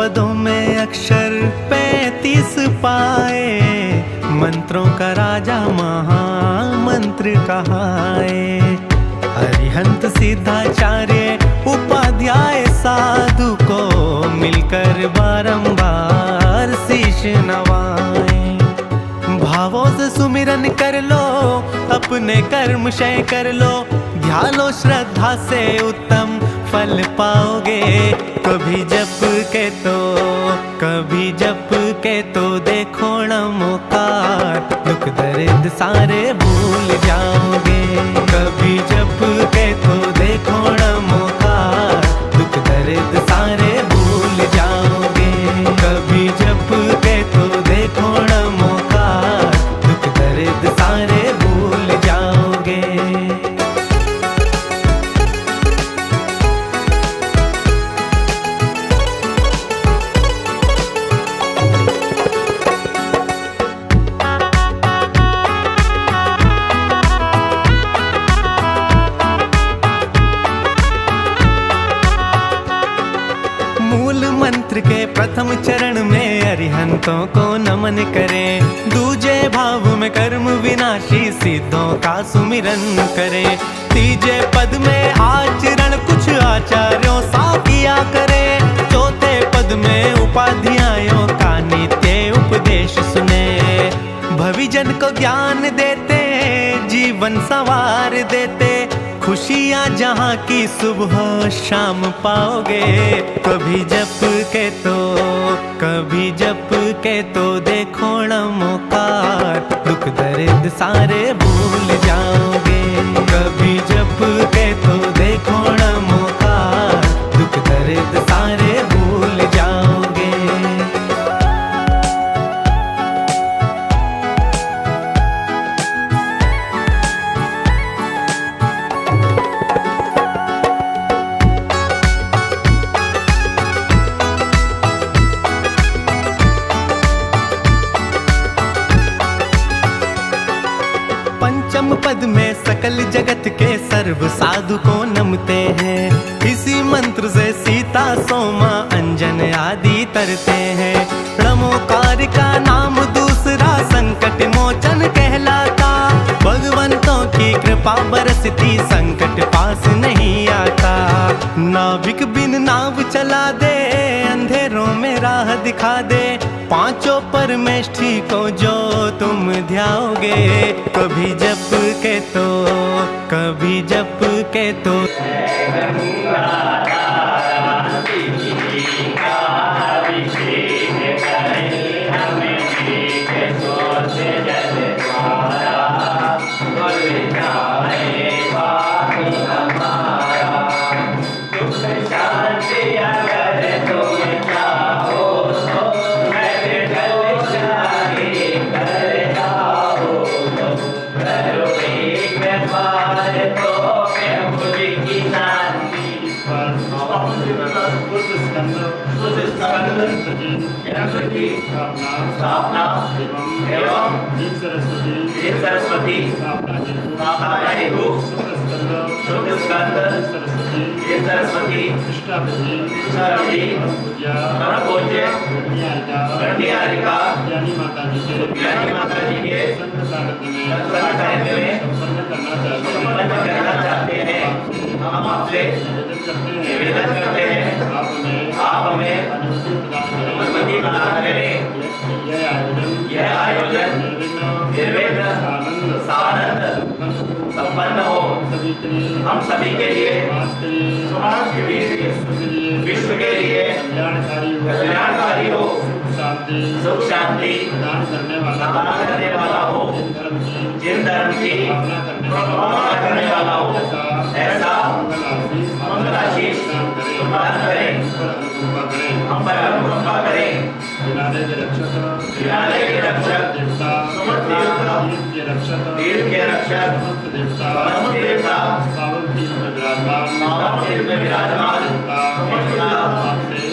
पदों में अक्षर 35 पाए, मंत्रों का राजा महामंत्र कहाए। अरिहंत सिद्धाचार्य उपाध्याय साधु को मिलकर बारंबार शीश नवाए। भावों से सुमिरन कर लो, अपने कर्म क्षय कर लो, ध्यान लो श्रद्धा से उत्तम फल पाओगे। कभी जप के तो देखो नमोकार, दुख दर्द सारे भूल जाओगे। कभी जप के तो देखो नमोकार, दुख दर्द सारे भूल जाओगे। कभी जप के तो देखो नमोकार, दुख दर्द सारे भूल जाओगे। मूल मंत्र के प्रथम चरण में अरिहंतों को नमन करें, दूजे भाव में कर्म विनाशी सिद्धों का सुमिरन करें। तीजे पद में आचरण कुछ आचार्यों सा किया करें, चौथे पद में उपाध्यायों का नित्य उपदेश सुने। भविजन को ज्ञान देते, जीवन संवार देते, खुशियाँ जहाँ की सुबह शाम पाओगे। कभी जप के तो देखो नमोकार, दुख दर्द सारे भूल जाओगे। कभी जप के तो देखो नमोकार, दुख दर्द सारे भूल जाओगे। पंचम पद में सकल जगत के सर्व साधु को नमते हैं। इसी मंत्र से सीता सोमा अंजन आदि तरते हैं। नमोकार का नाम दूसरा संकट मोचन कहलाता, भगवंतों की कृपा बरसती संकट पास नहीं आता। नाविक बिन नाव चला दे, अंधेरों में राह दिखा दे, पांचों परमेष्ठी को जो तुम ध्याओगे। कभी जप के तो स्थापना एवं दीप सरस्वती स्थापना हेतु शुभ स्कंद सरस्वती कृष्णावती पूज्य गणनिहारिका ज्ञानी माता जी के संत साहित्य में संपन्न करना चाहते हैं। हम आपसे निवेदन करते हैं, आप हमें अनुमति प्रदान करें। यह आयोजन निर्विघ्न सानंद संपन्न हो, हम सभी के लिए, समाज के लिए, विश्व के लिए कल्याणकारी हो, सुख शांति प्रदान करने वाला हो, जिन धर्म की कामना करने वाला हो, ऐसा मंगल आशीष प्रदान करें, हम पर अनुकंपा करें। विनालय के रक्षक तीर्थ के रक्षक समस्त देवता पावन तीर्थ में विराजमान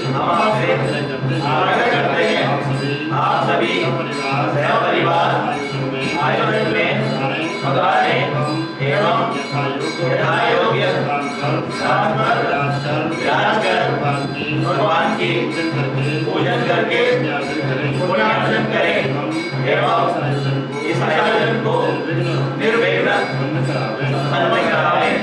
हम आपसे आग्रह करते हैं, आप सभी सपरिवार आयोजन में पधारें एवं यथायोग्य स्थान पर विराज कर भगवान की पूजन करके पुण्यार्जन करें एवं इस आयोजन को निर्विघ्न सम्पन्न करावें।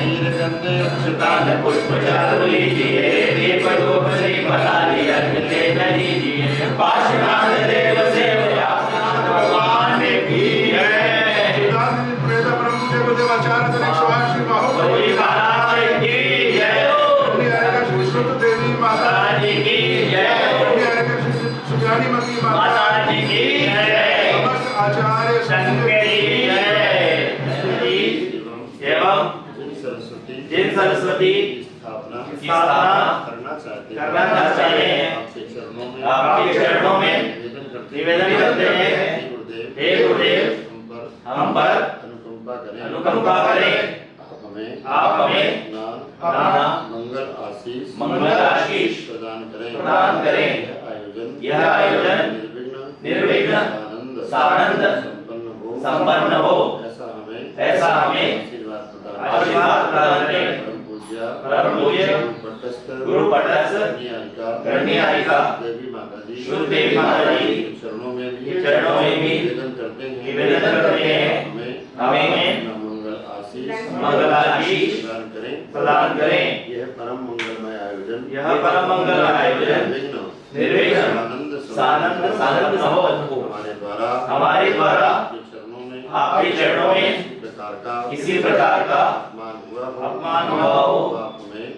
सुतान पुष्प चारु लीजिए, दीप धूप श्रीफलादि अर्घ्य तेज लीजिए। पार्श्वनाथ देव सेवया भगवान की जय। बलि महाराज की जय। देवी माता जी की जय। सुजानीमती माता जी की जय। समस्त आचार्य शंकर की जय। एवं जिन सरस्वती स्थापना करना चाहते हैं आपके चरणों में निवेदन करते हैं हे गुरुदेव हम पर अनुकंपा करें। आप हमें मंगल आशीष प्रदान करें। यह आयोजन निर्विघ्न सानंद संपन्न हो ऐसा हमें आशीर्वाद प्रदान करें। परम पूज्य गुरु पटस्थ गणियायिका शुद्ध देवी माता जी चरणों में भी निवेदन करते हैं हमें मंगल आशीष प्रदान करें। यह परम मंगलमय आयोजन निर्विघ्न सानंद हो हमारे द्वारा आपके चरणों में किसी प्रकार का अपमान हुआ हो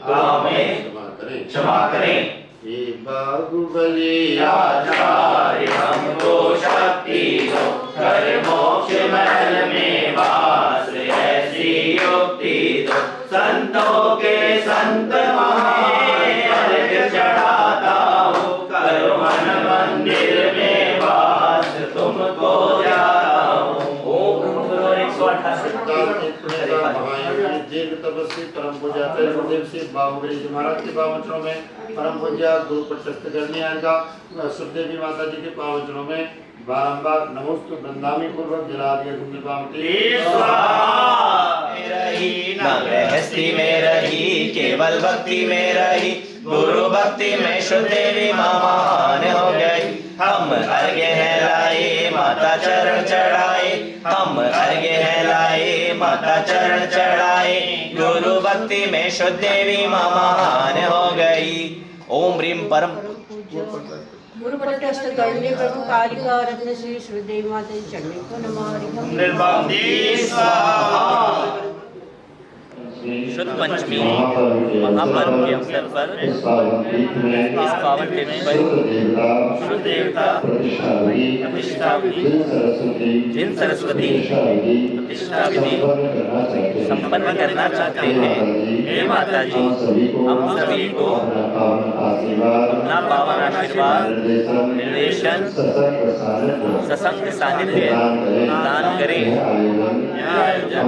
तो हमें क्षमा करें। हे बाहुबली आचार्य हमको शक्ति दो, कर मोक्ष महल में वास ऐसी युक्ति दो। संतों के संत महें अर्घ्य चढ़ाता हूँ, करो मन मंदिर में वास तुमको जाता हूँ। ओम गुरु 188 दीर्घ तपस्वी परम पूज्य गुरुदेव श्री बाहुबली जी महाराज के पावन चरणों में, परम पूज्य गुरु पटस्थ गणियायिका सुखदेवी माता जी के पावन चरणों में बारंबार नमोस्तु वृंदामी पूर्वक जला दिया गुंडी पावती। न गृहस्थी में रही केवल भक्ति में रही, गुरु भक्ति में शुद्ध देवी माँ महान हो गई। हम अर्घ्य है लाए माता चरण चढ़ाए, हम अर्घ्य है लाए माता चरण चढ़ाए। गुरु भक्ति में शुद्ध देवी माँ महान हो गई। ओम ह्रीम परम गुरु पटस्थ गणनीय प्रभु कालिका रत्न श्री श्रीदेवी माता जी चरणों को नमः। निर्वाणी स्वाहा। शुद्ध पंचमी महापर्व के अवसर पर इस पावन तीर्थ पर शुद्ध देवता प्रतिष्ठा विधि जिन सरस्वती प्रतिष्ठा विधि संपन्न करना चाहते हैं हे माता जी हम सभी को अपना पावन आशीर्वाद निर्देशन सत्संग सानिध्य दान करें। यह आयोजन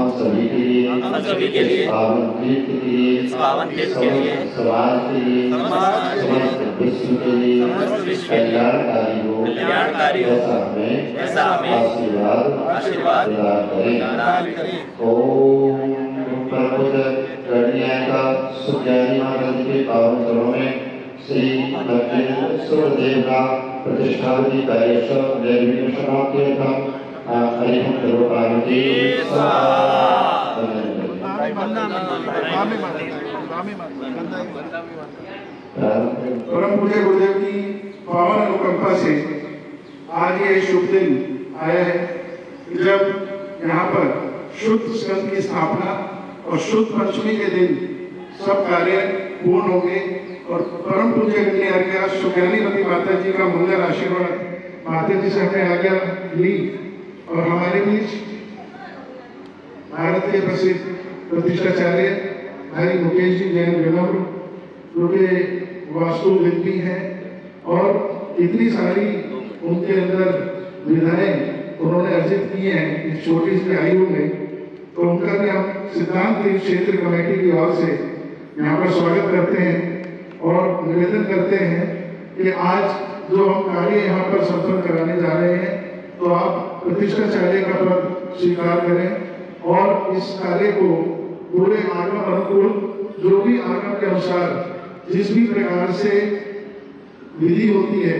हम सभी के लिए इस पावन तीर्थ के लिए समाज विश्व के लिए कल्याणकारी हो ऐसा हमें आशीर्वाद प्रदान करें। ओम गणियायिका सुखदेवी माता जी के पावन चरणों में श्री देवता प्रतिष्ठा विधि कार्यक्रम देवी समाप्ति हरिहम करो पार्वती परम पूज्य गुरुदेव की पावन अनुकंपा से आज ये शुभ दिन आया है जब यहाँ पर शुद्ध स्कंद की स्थापना और शुद्ध पंचमी के दिन सब कार्य पूर्ण हो गए और परम पूज्य गणियायिका सुज्ञानीमती माता जी का मंगल आशीर्वाद माता जी से हमने आज्ञा ली और हमारे बीच भारत के प्रसिद्ध प्रतिष्ठाचार्य भाई मुकेश जी जैन विनम्र जो कि वास्तुविद हैं और इतनी सारी उनके अंदर विधाएं उन्होंने अर्जित की हैं इस छोटी सी आयु में, तो उनका भी हम सिद्धांत तीर्थ क्षेत्र कमेटी की ओर से यहाँ पर स्वागत करते हैं और निवेदन करते हैं कि आज जो हम कार्य यहाँ पर संपन्न कराने जा रहे हैं तो आप प्रतिष्ठाचार्य का पद स्वीकार करें और इस कार्य को पूरे आगम अनुकूल जो भी आगम के अनुसार जिस भी प्रकार से विधि होती है,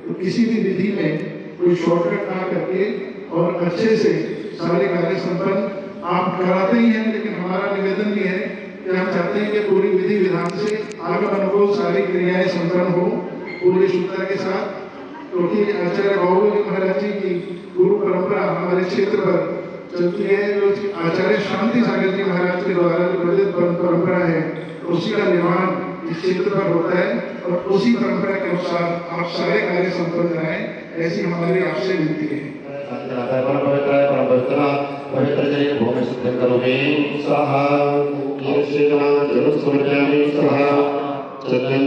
तो किसी भी विधि में कोई शॉर्टकट ना करके और अच्छे से सारे कार्य संपन्न आप कराते ही हैं, लेकिन हमारा निवेदन भी है कि हम चाहते हैं कि पूरी विधि विधान से आगम अनुकूल सारी क्रियाएं संपन्न हो पूरी शुद्धता के साथ, क्योंकि आचार्य बाहुबली महाराज जी की गुरु परंपरा हमारे क्षेत्र पर चलती है। जो आचार्य शांति सागर जी महाराज के द्वारा जो प्रचलित परंपरा है, उसी का निर्माण इस क्षेत्र पर होता है और उसी परंपरा के अनुसार आप सारे कार्य संपन्न कराएं, ऐसी हमारी आपसे विनती है। पवित्र जल भूमि शुद्ध करोमि स्वाहा। जल समर्पयामि स्वाहा। चंदन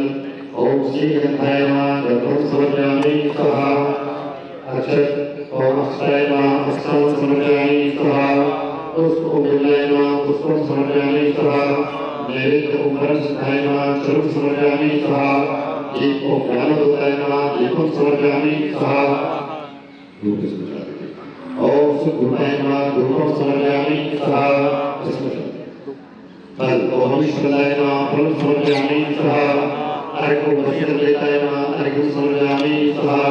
ओम श्री गंधाय नमः गंधं समर्पयामि स्वाहा। अक्षत ओम अक्षराय नमः अक्षतं समर्पयामि स्वाहा। पुष्प ओम बिल्वाय नमः पुष्पं समर्पयामि स्वाहा। नैवेद्य ओम वरसिद्धाय नमः चरुं समर्पयामि स्वाहा। दीप ओम ज्ञानदूताय नमः दीपं समर्पयामि स्वाहा। ओम सुगुणाय नमः गुरुं समर्पयामि स्वाहा। फल ओम विष्णुदाय नमः फलं समर्पयामि स्वाहा। अर्घ ओम वशीकरलेताय नमः अर्घं समर्पयामि स्वाहा।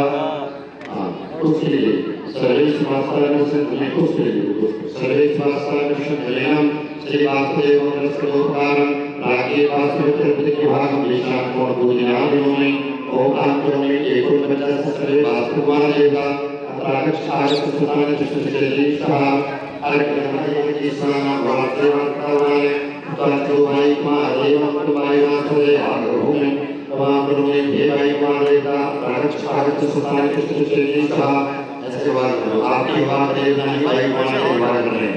उसके लिए सर्वे समास्तान से तुम्हें उसके लिए सर्वे समास्तान विष्णुजलेनम श्री वासुदेव नमस्कृतोपकारं रागे वासुदेव के भाग निशान कोण पूजनामि ओम आंतरोमि एको पंचाश सर्वे वासुकुमार देवता प्रागच्छ आगच्छ सुतान तिष्ठति स्वाहा। अर्घ नमः की स्वाहा वासुदेवाय तत्तो भाई मा देवं तुमाय वासुदेव आग्रहोमि तमाकरोमि देवाय मा देवता प्रागच्छ आगच्छ सुतान तिष्ठति स्वाहा। ऐसे बात आपकी बात देवता नहीं भाई मा देवाय करें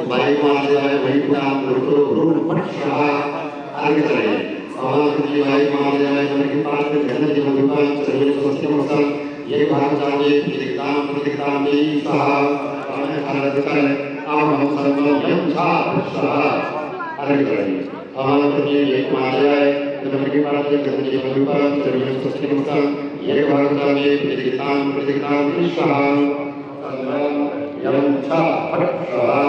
भाई मा देवाय वही नाम गुरु गुरु स्वाहा। अर्घ करें समाधि भाई मा देवाय की पाठ घन जीवन रूपां सर्वे स्वस्तिमस्तं ये भाग जाने प्रतिक्रियाम की स्वाहा। भारत कर हम सर्वयं स्वाहा। अर्घ करें समाधि एक मा देवाय की पाठ घन जीवन रूपां सर्वे स्वस्तिमस्तं ये भाग जाने प्रतिक्रियाम की स्वाहा। यं स्वाहा।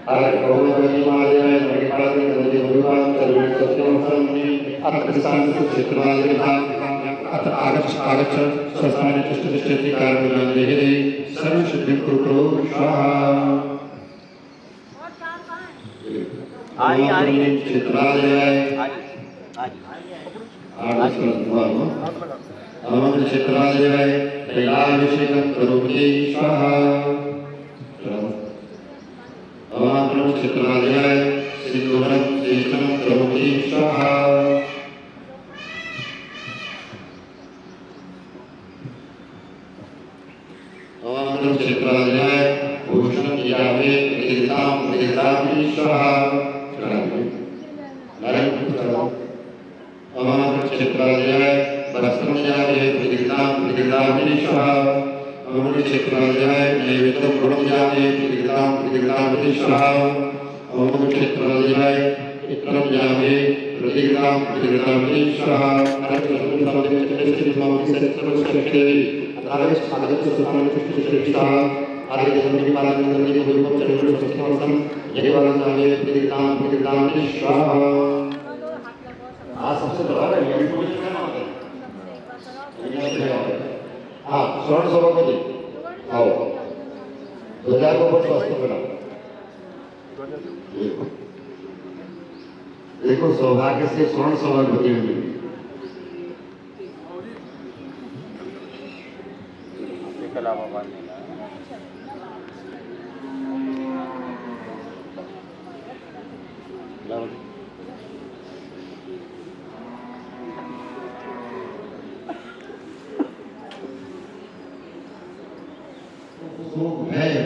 अर्घ ओम देवाय की पाठ घन जीवन रूपां सर्वे स्वस्तिमस्तं अत्र क्षेत्रवादिता अत्र आगच्छ स्वस्थाने तिष्ठति कारणं देहे सर्व सिद्धिं कुरु स्वाहा। आई क्षेत्रवादिताय अमंगल क्षेत्रवादिताय तैलाभिषेकं करोमि स्वाहा। अमंगल क्षेत्रवादिताय सिंदूरं सेचनं करोमि स्वाहा। अमंगल क्षेत्रवादिताय भूषणं यावे प्रतिगतामि स्वाहा। अमंगल क्षेत्रवादिताय वस्त्रं यावे प्रतिगतामि स्वाहा। अमंगल क्षेत्रवादिताय नैवेद्यं गुणं यावे प्रतिगतामि स्वाहा। अमंगल क्षेत्रवादिताय इत्रं यावे प्रतिगतामि स्वाहा। सबसे बड़ा हाँ स्वर्ण सभा को आओ 2000 को ऊपर स्वास्थ्य बना देखो सौभाग्य से स्वर्ण सौभाग्य मिली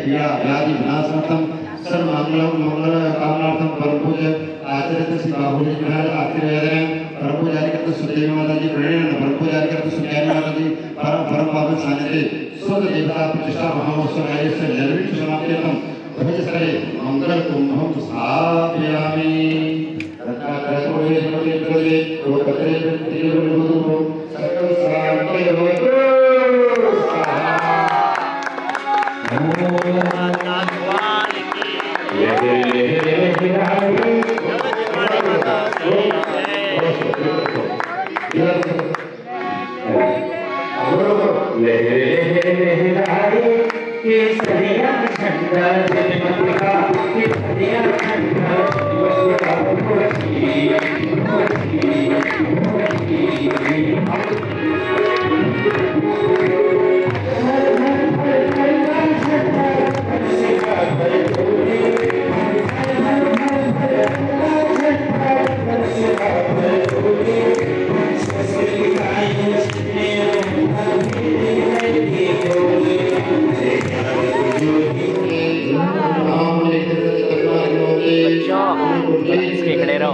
व्याधि विनाशार्थम सर्वमंगलम मंगल कामनार्थम परम पूज्य आचार्य श्री बाहुबली महाराज आशीर्वाद परम पूजारी करते सुदेवी माता जी प्रेरण परम पूजारी करते सुज्ञानी माता जी परम पावन सानिध्य स्वर्ग देवता प्रतिष्ठा महामहोत्सव से निर्विघ्न समाप्यर्थम भज सरे मंगल कुंभम स्थापयामि। जय लहराए ये सदिया ठंडा जनमत का, ये सदिया ठंडा जनमत का। खड़े रहो।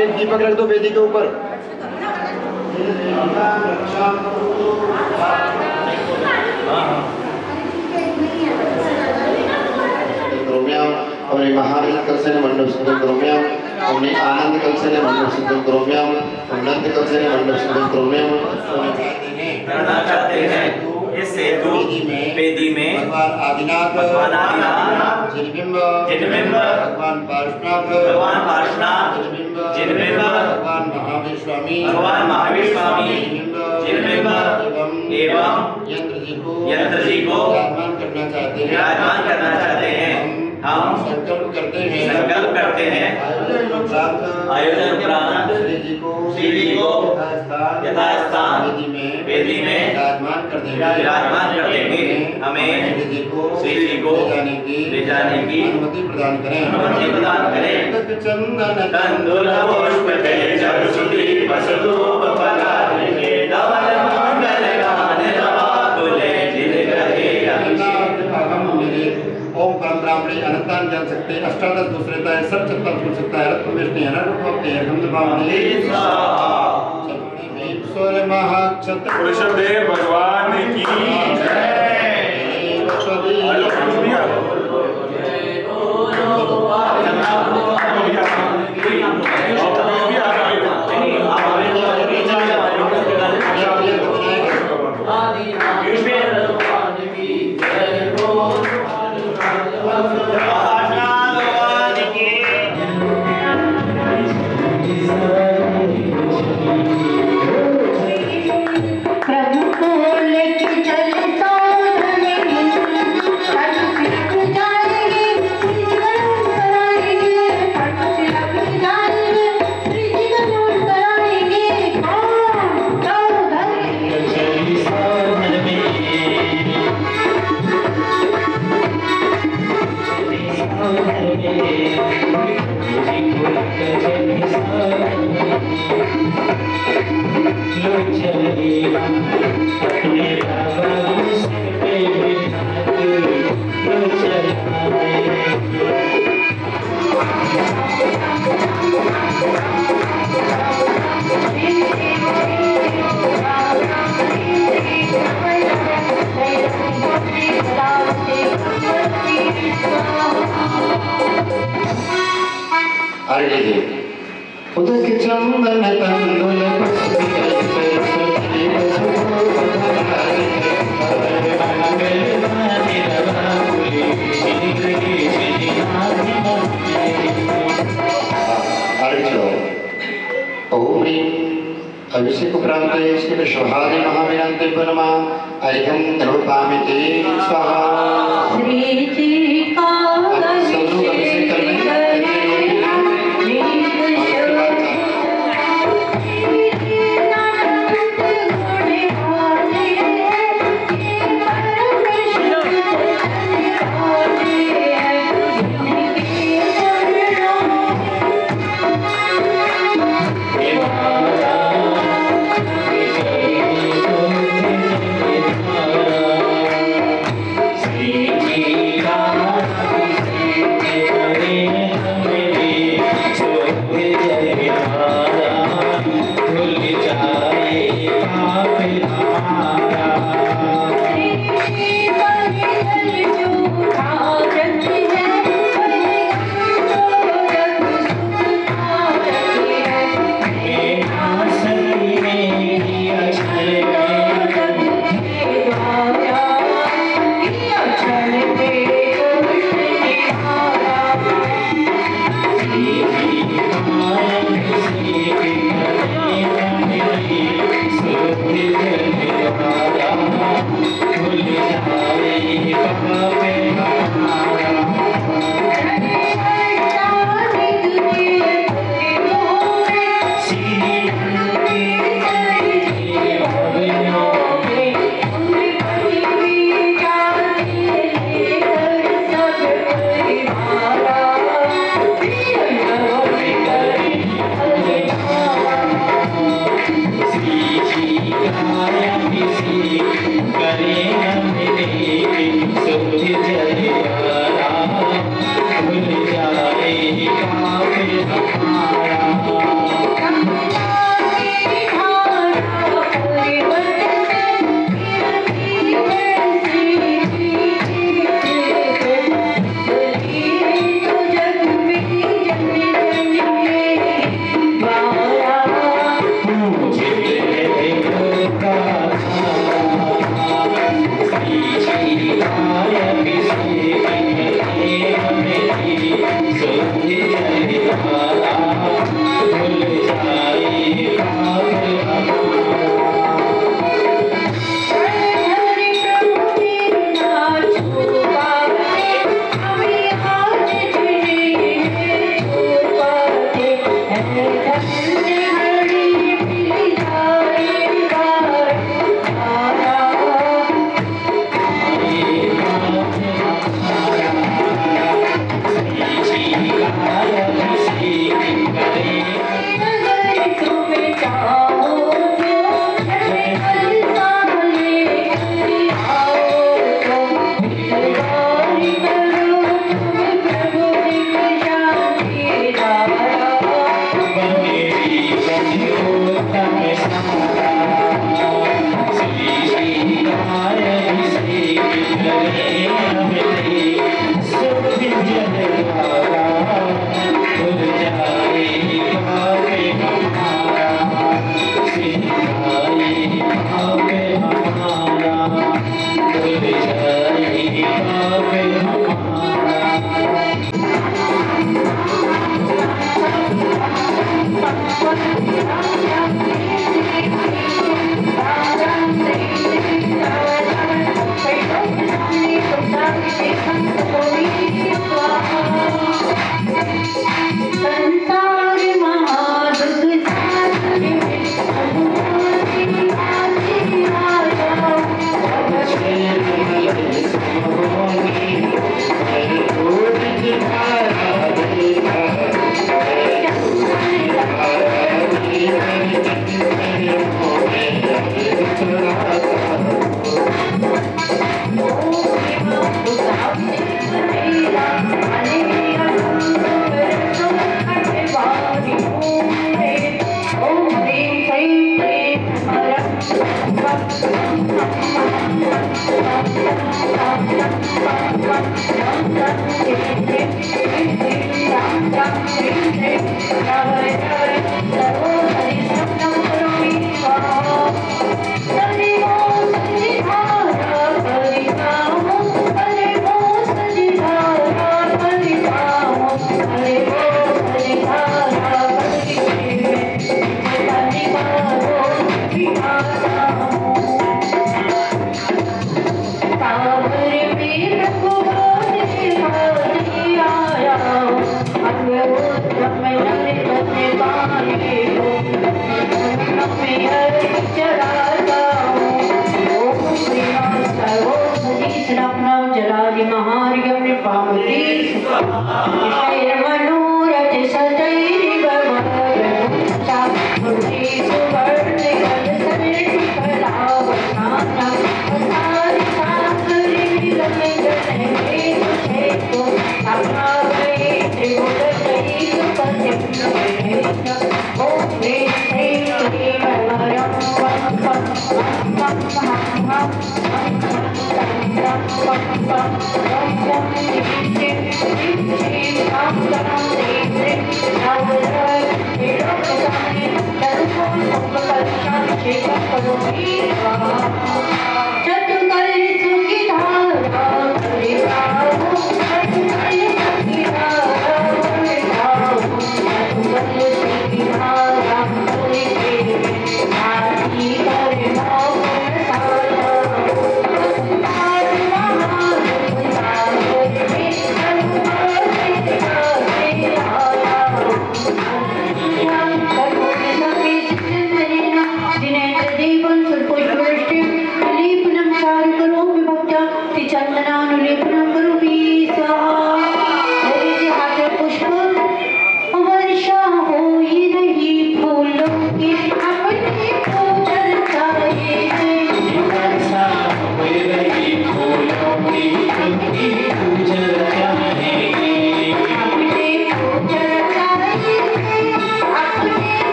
एक दीपक रख दो वेदी के ऊपर। और महावीर कलसेने मंडप सिद्धं करोम्यहम् और आनंद कलसेने मंडप सिद्धं करोम्यहम् और नंद कलसेने मंडप सिद्धं करोम्यहम्। करना चाहते हैं इस हेतु वेदी में भगवान आदिनाथ, जिनबिंब, भगवान पार्श्वनाथ, जिनबिंब, भगवान महावीर स्वामी, चिन्हबिंब एवं यंत्र जी को विराजमान करना चाहते हैं हम संकल्प करते हैं आयोजन उपरांत श्री जी को यथास्थान वेदी में विराजमान कर देंगे हमें श्री जी को ले जाने की अनुमति प्रदान करें चंदन तंदुल पुष्प तेज सुदीप स्वरूप पलारे धवल मंगल गान नवाकुले जिन ग्रहे ओम परब्रह्मणे अनंतान जान सकते अष्टादश दूसरेता है सब चत्ता पूछ सकता है रत्न विष्णु है नर भक्ति है हम भावने ईश्वर महाक्षत्र वृषभदेव भगवान की प्रभु को लेके चल साधने पट जाएंगे जीवन कराएंगे पट जाएंगे जीवन कराएंगे कौन उदक चंदन तंदुल पुष्प अभिषेक उपरांत श्री विश्वहादि महावीरांते परमा अर्घ्यं निरूपामिति स्वाहा श्री जी का सब लोग अभिषेक कर लें श्री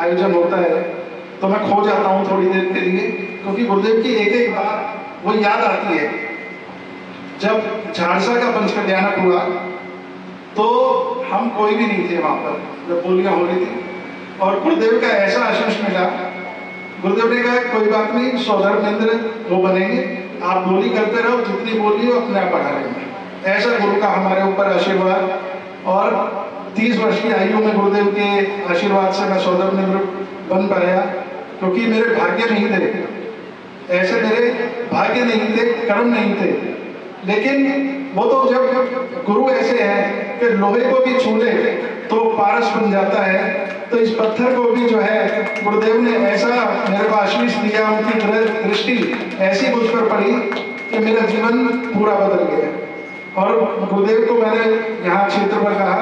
आयोजन होता है तो मैं खो जाता हूँ थोड़ी देर के लिए, क्योंकि गुरुदेव की एक एक बात वो याद आती है। जब झारसा का पंच कल्याणक हुआ तो हम कोई भी नहीं थे वहाँ पर जब बोलियां हो रही थी, और गुरुदेव का ऐसा आशीष मिला। गुरुदेव ने कहा कोई बात नहीं, सौधर्मेंद्र वो बनेंगे, आप बोली करते रहो, जितनी बोली हो अपने आप बढ़ा रहेंगे। ऐसा गुरु का हमारे ऊपर आशीर्वाद, और 30 वर्ष की आयु में गुरुदेव के आशीर्वाद से मैं सौधर्मेंद्र बन पाया, क्योंकि मेरे भाग्य नहीं थे, ऐसे मेरे भाग्य नहीं थे, कर्म नहीं थे। लेकिन वो तो जब गुरु ऐसे हैं कि लोहे को भी छू ले तो पारस बन जाता है, तो इस पत्थर को भी जो है गुरुदेव ने ऐसा मेरे को आशीष दिया, उनकी दृष्टि ऐसी मुझ पर पड़ी कि मेरा जीवन पूरा बदल गया। और गुरुदेव को मैंने यहाँ क्षेत्र पर कहा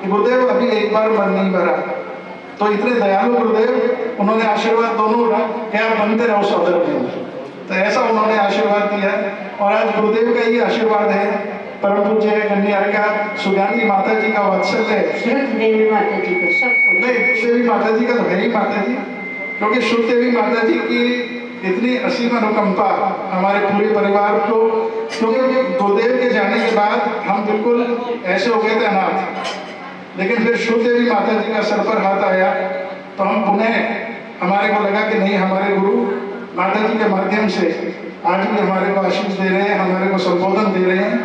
कि गुरुदेव अभी एक बार मन नहीं भरा, तो इतने दयालु गुरुदेव, उन्होंने आशीर्वाद दोनों कि आप बनते रहो सौधर्मेंद्र, तो ऐसा उन्होंने आशीर्वाद दिया। और आज गुरुदेव का ही आशीर्वाद है, परम पूज्य कन्या का सुज्ञानी माता जी का वात्सल्य, देवी माता जी को सब नहीं देवी माता जी का तो है ही माता जी, क्योंकि शुभ देवी माता जी की इतनी असीम अनुकंपा हमारे पूरे परिवार को, क्योंकि गुरुदेव के जाने के बाद हम बिल्कुल ऐसे हो गए थे अनाथ, लेकिन फिर शुभ देवी माता जी का सर पर हाथ आया तो हम पुनः हमारे को लगा कि नहीं, हमारे गुरु माता जी के माध्यम से आज भी हमारे को आशीष दे रहे हैं, हमारे को संबोधन दे रहे हैं,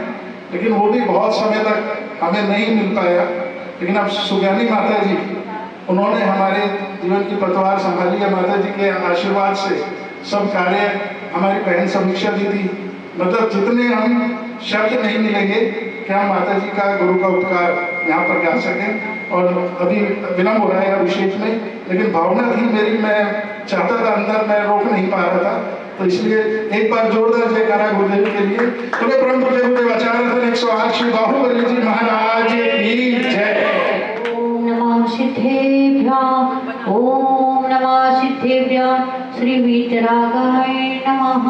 लेकिन वो भी बहुत समय तक हमें नहीं मिल पाया। लेकिन अब सुज्ञानी माता जी, उन्होंने हमारे जीवन की पतवार संभाली है। माता जी के आशीर्वाद से सब कार्य, हमारी बहन समीक्षा दीदी, मतलब जितने हम शब्द नहीं मिलेंगे कि हम माता जी का गुरु का उपकार यहाँ पर गा सकें। और अभी विलम्ब हो रहा है अभिषेक में, लेकिन भावना थी मेरी, मैं चाहता था अंदर, मैं रोक नहीं पा रहा था, तो इसलिए एक बार जोरदार जयकारा गुरुदेव के लिए। तो परम पूज्य गुरुदेव आचार्य 108 श्री बाहुबली जी महाराज की जय। ओम नमः सिद्धेभ्यः, ओम नमः सिद्धेभ्यः, श्री वीतरागाय नमः।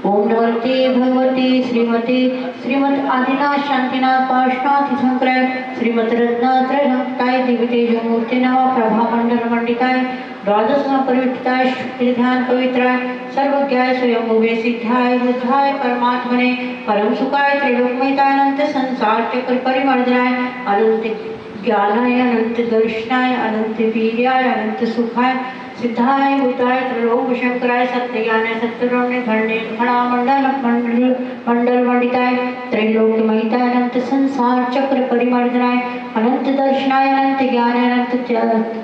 ओम नमस्ते भगवते श्रीमद आदिनाथ शांतिनाथ पार्श्वनाथ तीर्थंकराय श्रीमद रत्नात्रयंताय दिव्यतेजमूर्ति नमः प्रभामंडल मंडिताय द्वादश परिविष्टाय शुक्ल ध्यान पवित्राय सर्वज्ञाय स्वयंभुवे सिद्धाय बुद्धाय परमात्मने परम सुखाय त्रैलोक्यमयताय अनंत संसार चक्र परिवर्धनाय अनंत ज्ञानाय अनंत दर्शनाय अनंत वीर्याय अनंत सुखाय सिद्धाय भूताय त्रिलोक शंकराय सत्य ज्ञानाय सत्यरोणे धरणे खड़ा मंडल मंडिताय त्रैलोक्यमयताय अनंत संसार चक्र परिवर्धनाय अनंत दर्शनाय अनंत ज्ञानाय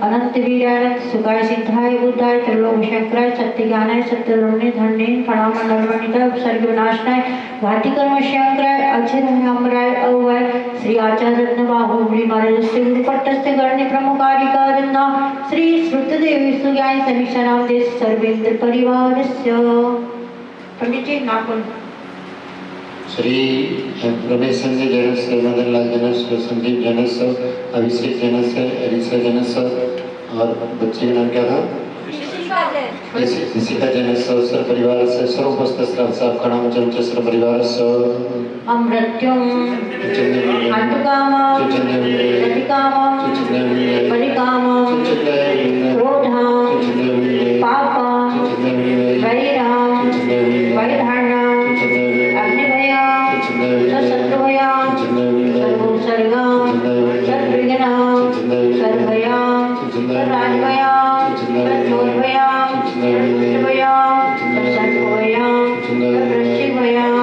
अनंत वीर्याय अनंत सुखाय सिद्धाय बुद्धाय त्रिलोक शंकराय सत्य ज्ञानाय सत्यरोणे धरणे खड़ा मंडल मंडिताय उपसर्ग विनाशनाय घाटी कर्म शंकराय अचिर अमराय अवय श्री आचार्य रत्न बाहुबली महाराज से गुरुपट्टस्थ गण्य प्रमुखारिका वृंदा श्री श्रुतदेवी सुज्ञान समीक्षा नाम देश सर्वेंद्र परिवारस्य। पंडित जी नाम श्री रमेश संजय जनस, मदन लाल जनस, संदीप जनस, अभिषेक जनस, एलिसा जनस, और बच्चे का नाम क्या था? ऋषिका जनस, सर परिवार से सर्वोपस्थ साहब का नाम चंचल सर परिवार से अमृत्यम अंतकामम प्रतिकामम परिकामम क्रोधम पापम वैरम वैधारणम अग्निभयम शत्रुभयम सर्वोत्सर्गम सर्वविघ्नम सर्वभयम सर्वान्वयम सर्वोर्भयम सर्वभयम सर्वभयम सर्ववृश्चिभयम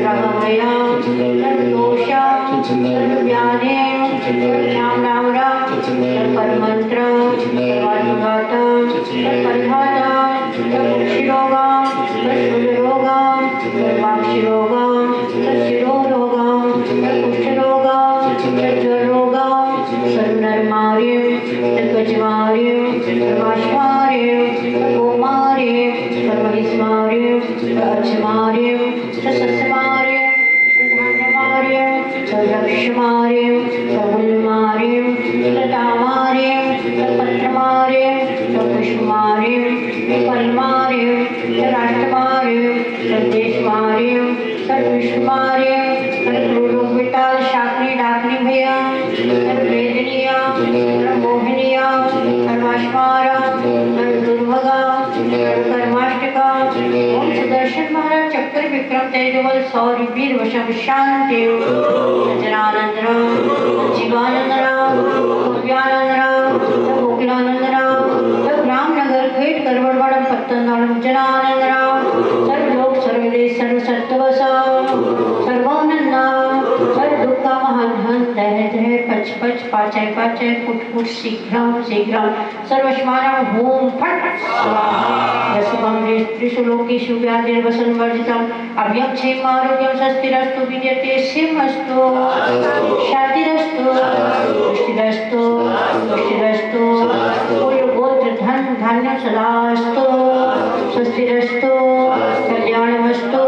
सर्वभयम सर्वदोषम सर्वव्याधिम सर्वनामराम सर्वपरमंत्रम सर्वानुघातम सर्वपरिघातम सर्वक्षिरोगम सर्वशूलरोगम सर्वाक्षिरोगम सर्वशिरोरोगम सर्वकुष्ठरोगम सर्वज्वररोगम सर्वनरमार्यम सर्वगजमार्यम सर्वाश्वार्यम सर्वोमार्यम सर्वहिस्मार्यम सर्वअक्षमार्यम सर्वसस्यमार्यम सर्वधान्यमार्यम सर्वलक्ष्यमार्यम सर्वमूल्यमार्यम सर्वतामार्यम सर्वपत्रमार्यम सर्वपुष्पमार्यम सर्वफलमार्यम सर्वाष्टमार्यम सर्वदेशमार्यम सर्वविश्वमार्यम सर्वरोगविटाल शाकनी डाकनी भयम सर्ववेदनीयम सर्वमोहिनीयम सर्वाश्मारम सर्वदुर्भगम सर्वकर्माष्टकम। ओम सुदर्शन महाराज चक्र विक्रम तेजबल सौर्य वीर वशम शांति सच्चिदानंदराम जीवानंदराम भव्यानंदराम गोकुलानंदराम रामनगर खेट करवड़वाड़म पत्तनदाड़म जनानंदराम सर्वलोक सर्वदेश सर्वसत्वसम सर्वानंदम सर्वदुःखा महाधन दह दह पच पच पाचय पाचय फुट फुट शीघ्रम शीघ्रम सर्वस्मारं होम फट स्वाहा यशुभं त्रिशुलोकेषु व्याधिर्वसन वर्जितम् अभ्यक्षेम आरोग्यं स्वस्तिरस्तु विद्यते सिंहस्तु शान्तिरस्तु पुष्टिरस्तु पुष्टिरस्तु गोत्र धन धान्य सदास्तु स्वस्तिरस्तु कल्याणमस्तु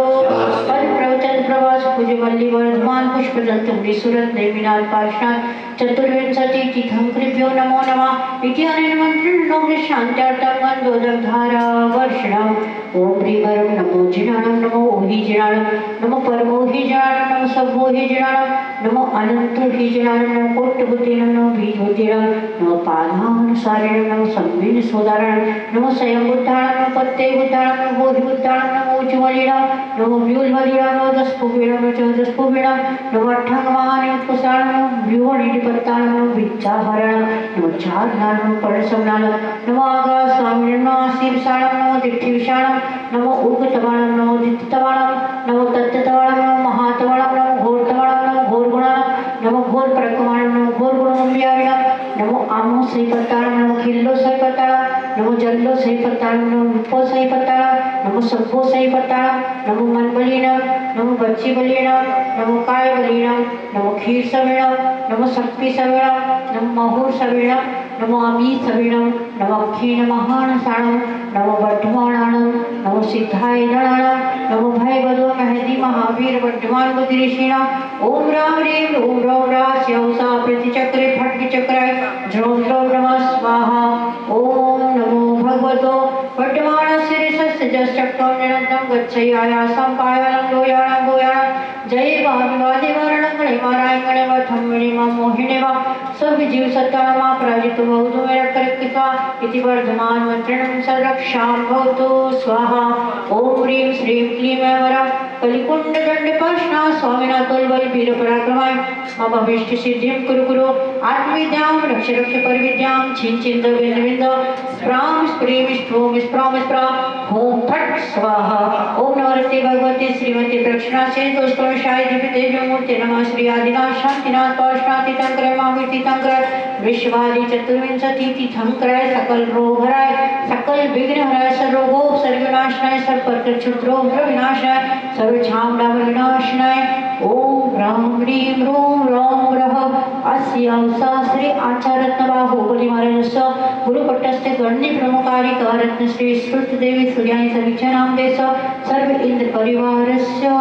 पद प्रवचन प्रवास पूज्य वल्ली वर्धमान पुष्पदंत सूरत देवीनाथ पार्षद चतुर्विंशति तीर्थंकरेभ्यो नमो नमः इति अनेन मन्त्रेण शान्त्यार्थं गन्धोदकधारा वर्षणम् ओम ह्रीं नमो जिनाणं नमो ओहि जिनाणं नमो परमो हि जिनाणं नमो सभो हि जिनाणं नमो अनंत हि जिनाणं नमो कोट्टबुद्धिनं नमो बीजबुद्धिनं नमो पादानुसारिणं नमो सम्मिन सोदारणं नमो स्वयं बुद्धाणं नमो पत्ते बुद्धाणं नमो बोधि बुद्धाणं नमो उज्ज्वलिणं नमो व्यूलवलिणं नमो दस्पुविणं नमो चौदस्पुविणं नमो अट्ठंगमहानिपुषाणं नमो व्यूहनिधिपत्ताणं नमो विच्चाहरणं नमो चारनाणं नमो पर्णसमनाणं नमो आगास्वामिनं नमो आशीर्षाणं नमो दिट्ठिविषाणं नमो उग्रतवाणं नमो दित्तवाणं नमो तत्तवाणं नमो महातवाणं नमो घोरतवाणं नमो घोरगुणाणं नमो घोर प्रकमाणं नमो घोरगुणमव्याविणं नमो आमो सहीपत्ताणं नमो खिल्लो सहीपत्ताणं नमो जल्लो सहीपत्ताणं नमो विप्पो सहीपत्ताणं नमो सब्बो सहीपत्ताणं नमो मनबलिणं नमो बच्ची बलिणं नमो काय बलिणं नमो खीर सविणं नमो शक्ति सविणं नमो महुर सविणं नमो अमी सविणं नमो क्षीण महानसाणं नमो वर्धमानाणं नमो सिद्धाय गणाणं नमो भय बदो महदी महावीर वर्धमान बुद्धिऋषिणं ओम राम ह्रीं ओम राम रास्यौसा प्रतिचक्रे फट्चक्राय ध्रुव ध्रुव नमः स्वाहा ओम नमो भगवतो वर्धमानस्य ऋषस्य जश्चक्रं निरन्तं गच्छयायासं पायालं लोयाणं गोयाणं जय वादिवादि वर्णं गणिमाराय गणिवथं मिणिमं मोहिनीवा सभी जीव सत्तामा पराजितो भवतु मेरा करिक्वा इति वर्धमान मंत्रणं संरक्षां भवतु स्वाहा ओम ह्रीं श्रीं क्लीं वरं कलिकुंड दंडपाशना स्वामिना तोलबल वीर पराक्रमाय मम अभीष्ट सिद्धिं कुरु कुरु आत्मविद्यां रक्ष रक्ष परिविद्यां छिन छिंद विंद विंद स्प्राम स्प्रीम स्प्रोम स्प्राम स्प्रा ओम फट स्वाहा ओम नवरते भगवती श्रीमती प्रक्षणा से दोस्तों शाय दिव्य देवी मूर्ति नमः श्री आदिनाथ शांतिनाथ पार्श्वनाथ तीर्थंकर महावीर तीर्थंकर विश्वादि चतुर्विंशति तीर्थंकर सकल रोग हराय सकल विघ्न हराय सर्वरोग सर्वनाशनाय सर्व क्षुद्रोग विनाशाय सर्व झामडाम विनाशनाय ओम राम ह्रीं रोम रोम ग्रह अस्यावसा श्री आचारत्नबाहु बलि महाराजस्य गुरुपट्टस्थ गण्य प्रमुखारिका रत्न श्री श्रुत देवी सूर्यानि समीक्षा नाम देश सर्व इंद्र परिवारस्य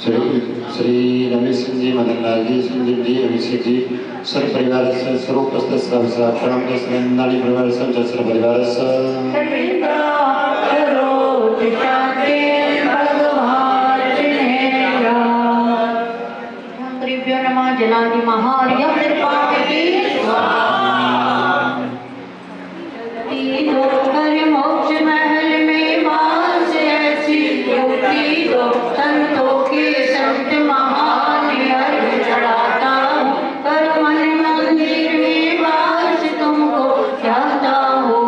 श्री रमेश सिंह जी मदन लाल जी संजीव जी अभिषेक जी सर्व परिवार से सर्वोपस्थित सर्व प्रणाम के नंदानी परिवार से जसर परिवार से नमः जलादि महार्यम निर्पापति मोक्ष महल में वास ऐसी युक्ति दो संतों के संत महान अर्घ चढ़ाता हूँ कर मन मंदिर में वास तुमको चाहता हूँ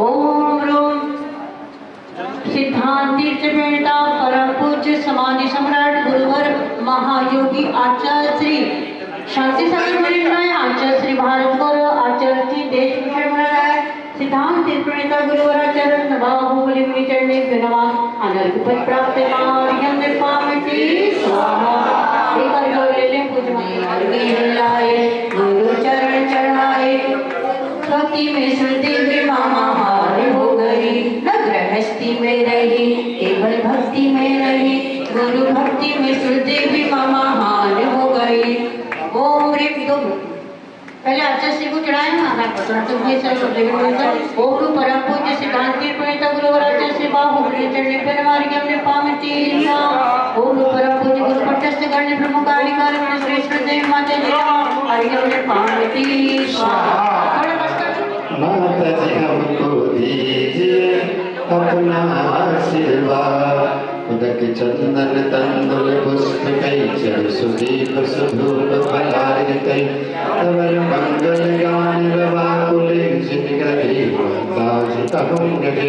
ओम रोम सिद्धांत तीर्थ प्रणेता परम पूज्य समाधि सम्राट गुरुवर महायोगी आचार्य श्री शांति सागर महाराज आचार्य श्री भारत गौर आचार्य श्री देश भूषण महाराज सिद्धांत तीर्थ प्रणेता गुरुवर आचार्य नवाहु बलि चरणे विनवा अनर्घ पद प्राप्त मार्गम निर्पामिति स्वाहा एक बार ले ले पूज मार्गे लाए गुरु चरण चढ़ाए भक्ति में सुदेवी मामा हार हो गई न गृहस्थी में रही केवल भक्ति में रही गुरु भक्ति में सुदेवी मामा हार हो गई ओम ह्रीं दो पहले आचार्य श्री को चढ़ाए ना मैं पता तो भाई सर सुदेवी माता ओम परम पूज्य सिद्धांत तीर्थ प्रणेता गुरुवर आचार्य श्री बाहु बलि चरणे पे हमारी हमने पामिति ओम परम पूज्य गुरु पट्टस्थ गण्य प्रमुख अधिकारी गण श्री सुदेवी माता जी हरि हमने पामिति माता जी हमको दीजिए अपना आशीर्वाद उदक चंदन तंदुल पुष्प कई चर सुदीप सुधूप फलार कई तवर मंगल गान रवाकुले जिनगति दास कहूँगे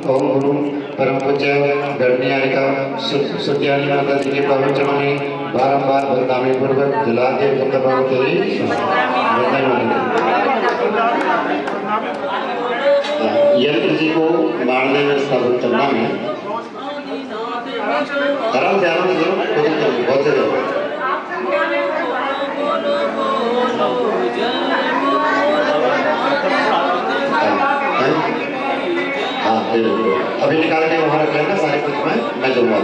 ओम गुरु परम पूज्य गणनीयारिका सुत्यानी माता जी के पवित्र मणि बारंबार बदनामी पूर्वक जलादे पुत्रभाव तेरी यंत्र जी को बाढ़ने में स्थापित करना है आराम से बहुत से हाँ अभी निकाल के वहाँ रख लेना सारे कुछ में मैं दूंगा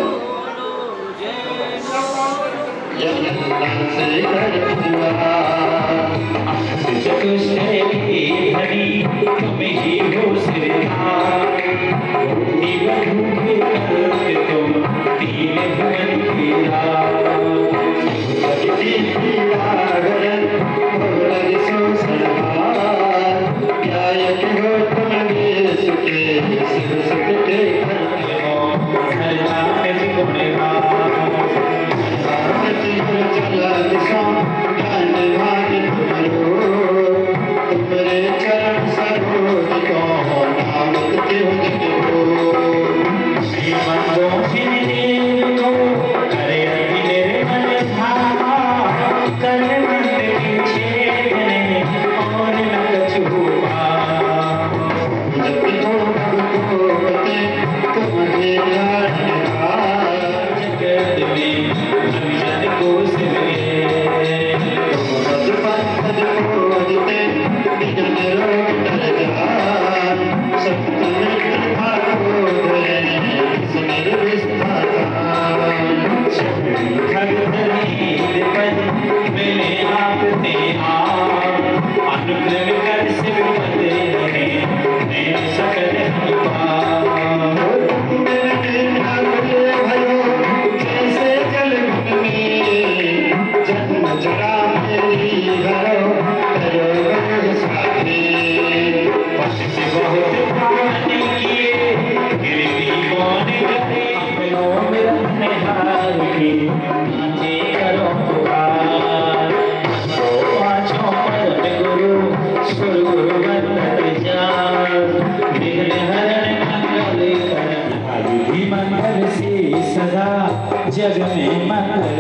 जग में मंगल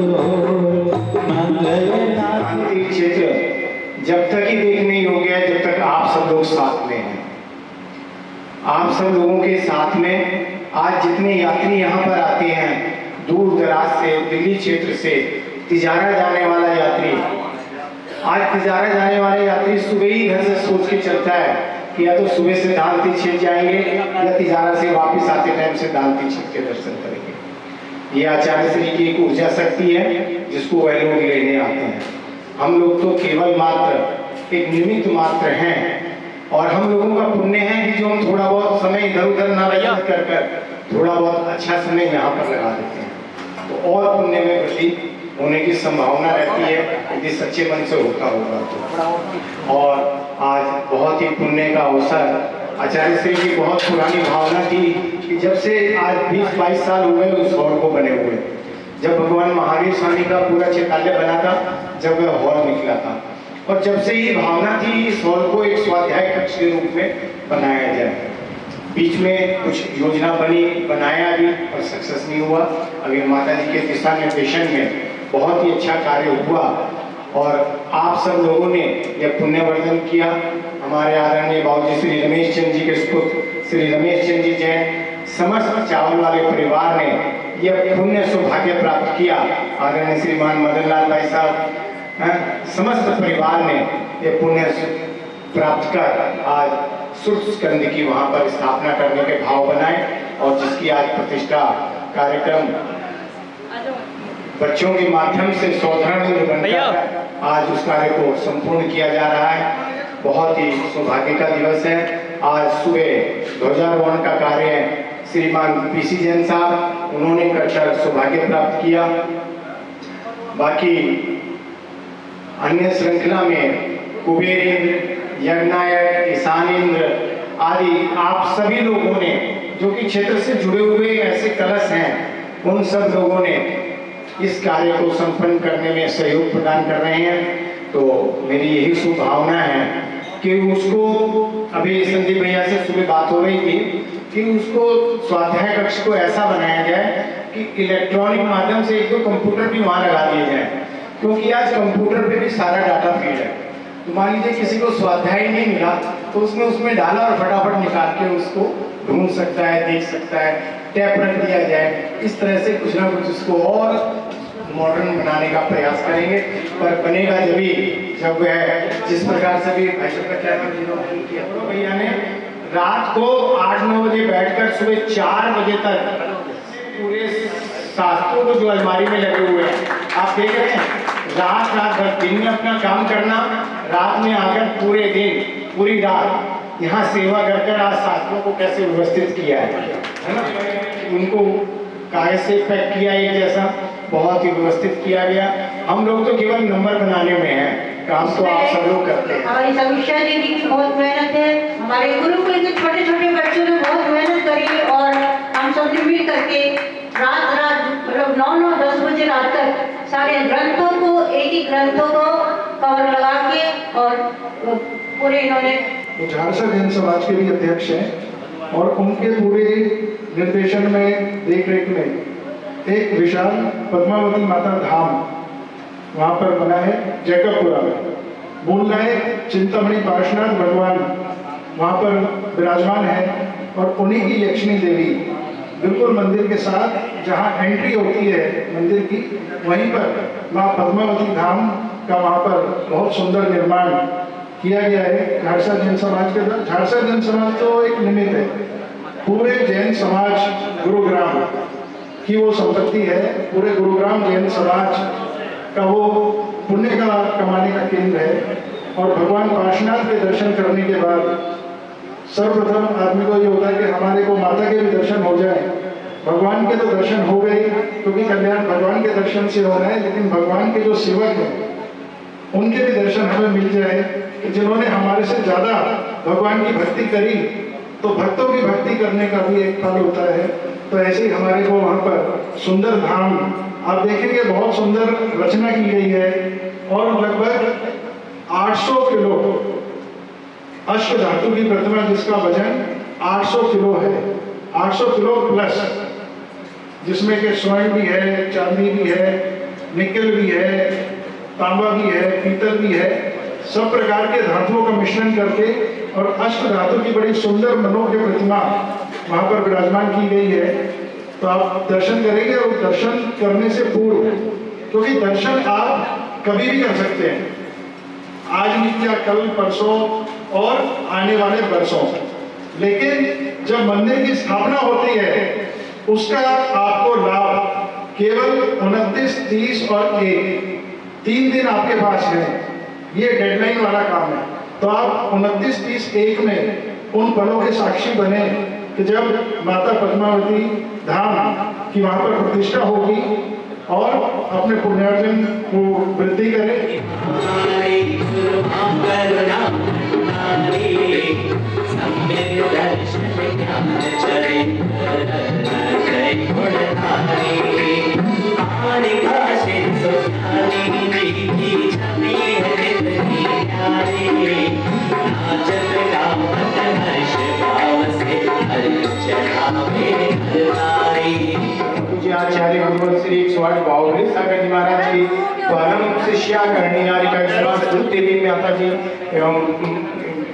हो शांति क्षेत्र जब तक ही देख नहीं हो गया जब तक आप सब लोग साथ में हैं। आप सब लोगों के साथ में आज जितने यात्री यहाँ पर आते हैं दूर दराज से, दिल्ली क्षेत्र से तिजारा जाने वाला यात्री, आज तिजारा जाने वाले यात्री सुबह ही घर से सोच के चलता है कि या तो सुबह से दाल तीर्थ जाएंगे या तिजारा से वापस आते टाइम से दाल तीर्थ के दर्शन करेंगे। ये आचार्य श्री की एक ऊर्जा शक्ति है जिसको वह लोग लेने आते हैं। हम लोग तो केवल मात्र एक निमित्त मात्र हैं और हम लोगों का पुण्य है कि जो हम थोड़ा बहुत समय इधर उधर ना व्यतीत कर कर थोड़ा बहुत अच्छा समय यहाँ पर लगा देते हैं तो और पुण्य में वृद्धि होने की संभावना रहती है यदि सच्चे मन से होता होगा तो। और आज बहुत ही पुण्य का अवसर, आचार्य श्री की बहुत पुरानी भावना थी कि जब से आज 20-22 साल हो गए उस हॉल को बने हुए, जब भगवान महावीर स्वामी का पूरा चैताल्य बना था, जब वह हॉल निकला था और जब से ये भावना थी इस हॉल को एक स्वाध्याय कक्ष के रूप में बनाया जाए। बीच में कुछ योजना बनी, बनाया भी और सक्सेस नहीं हुआ। अभी माता जी के दिशा निर्देशन में बहुत ही अच्छा कार्य हुआ और आप सब लोगों ने यह पुण्यवर्धन किया। हमारे आदरणीय बाबूजी श्री रमेश चंद जी के सुपुत्र श्री रमेश चंद जी जैन समस्त चावल वाले परिवार ने यह पुण्य सौभाग्य प्राप्त किया। आदरणीय श्रीमान मदन लाल भाई साहब समस्त परिवार ने यह पुण्य प्राप्त कर आज सुर्त स्कंद की वहाँ पर स्थापना करने के भाव बनाए और जिसकी आज प्रतिष्ठा कार्यक्रम बच्चों के माध्यम से सौधरण बनकर आज उस कार्य को संपूर्ण किया जा रहा है। बहुत ही सौभाग्य का दिवस है। आज सुबह ध्वजारोहण का कार्य श्रीमान पीसी जैन साहब उन्होंने कर सौभाग्य प्राप्त किया। बाकी अन्य श्रृंखला में कुबेर इंद्र, यज्ञनायक, ईशान इंद्र आदि आप सभी लोगों ने जो कि क्षेत्र से जुड़े हुए ऐसे कलश हैं उन सब लोगों ने इस कार्य को संपन्न करने में सहयोग प्रदान कर रहे हैं। तो मेरी यही शुभ भावना है कि उसको अभी संदीप भैया से सुबह बात हो रही थी कि उसको स्वाध्याय कक्ष को ऐसा बनाया जाए कि इलेक्ट्रॉनिक माध्यम से एक दो कंप्यूटर भी वहाँ लगा दिए जाए, क्योंकि आज कंप्यूटर पे भी सारा डाटा फीड है। तो मान लीजिए किसी को स्वाध्याय नहीं मिला तो उसमें डाला और फटाफट निकाल के उसको ढूंढ सकता है, देख सकता है, टैप रख दिया जाए। इस तरह से कुछ ना कुछ उसको और मॉडर्न बनाने का प्रयास करेंगे, पर बनेगा जब वह जिस प्रकार से भी भैया ने रात को 8-9 बजे बैठकर सुबह 4 बजे तक पूरे शास्त्रों को जो अलमारी में लगे हुए हैं आप देख रहे हैं रात रात भर, दिन में अपना काम करना, रात में आकर पूरे दिन पूरी रात यहाँ सेवा कर कर आज छात्रों को कैसे व्यवस्थित किया है ना। उनको कागज से पैक किया एक जैसा, बहुत ही व्यवस्थित किया गया। हम लोग तो केवल नंबर बनाने में हैं, काम तो आप सब लोग करते हैं। हमारी समीक्षा दीदी की बहुत मेहनत है, हमारे गुरुकुल के छोटे छोटे बच्चों ने बहुत मेहनत करी और हम सब ने मिल करके रात रात मतलब 9-9-10 बजे रात तक सारे ग्रंथों को, एक ही ग्रंथों को कवर लगा के और पूरे इन्होंने। तो झारसा जैन समाज के भी अध्यक्ष हैं और उनके पूरे निर्देशन में, देख रेख में एक विशाल पद्मावती माता धाम वहाँ पर बना है जैकबपुरा में। बोल रहे चिंतामणि पार्श्वनाथ भगवान वहाँ पर विराजमान है और उन्हीं की लक्ष्मी देवी बिल्कुल मंदिर के साथ जहाँ एंट्री होती है मंदिर की, वहीं पर माँ पद्मावती धाम का वहाँ पर बहुत सुंदर निर्माण किया गया है झारसा जैन समाज के द्वारा। झारसा जैन समाज तो एक निमित्त है, पूरे जैन समाज गुरुग्राम की वो संपत्ति है। पूरे गुरुग्राम जैन समाज का वो पुण्य का कमाने का केंद्र है। और भगवान पार्श्वनाथ के दर्शन करने के बाद सर्वप्रथम आदमी को ये होता है कि हमारे को माता के भी दर्शन हो जाए। भगवान के तो दर्शन हो गए क्योंकि कल्याण भगवान के दर्शन से हो रहा है, लेकिन भगवान के जो सेवक हैं उनके भी दर्शन हमें मिल जाए कि जिन्होंने हमारे से ज़्यादा भगवान की भक्ति करी, तो भक्तों की भक्ति करने का भी एक फल होता है। तो ऐसे ही हमारे को वहाँ पर सुंदर धाम आप देखेंगे, बहुत सुंदर रचना की गई है और लगभग 800 किलो अष्ट धातु की प्रतिमा जिसका वजन 800 किलो है, 800 किलो प्लस, जिसमें के स्वर्ण भी है, चांदी भी है, निकल भी है, तांबा भी है, पीतल भी है, सब प्रकार के धातुओं का मिश्रण करके और अष्ट धातु की बड़ी सुंदर मनोज्ञ प्रतिमा वहाँ पर विराजमान की गई है। तो आप दर्शन करेंगे और दर्शन करने से पूर्व, क्योंकि दर्शन आप कभी भी कर सकते हैं, आज नहीं क्या कल परसों और आने वाले वर्षों, लेकिन जब मंदिर की स्थापना होती है उसका आपको लाभ केवल 29, 30 और 1 3 दिन आपके पास है। ये डेडलाइन वाला काम है। तो आप 29, 30, 1 में उन पलों के साक्षी बने कि जब माता पद्मावती धाम की वहाँ पर प्रतिष्ठा होगी और अपने पुण्यार्जन को वृद्धि करें। आचार्य गुरुवर श्री 108 बावले सागर जी महाराज जी परम शिष्या कर्णियारिका स्तुत देवी माता जी एवं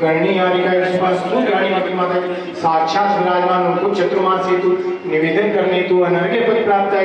कर्णियारिका स्तुत रानी माता जी साक्षात विराजमान उनको चतुर्मास हेतु निवेदन करने हेतु अनर्घ्य पद प्राप्त है।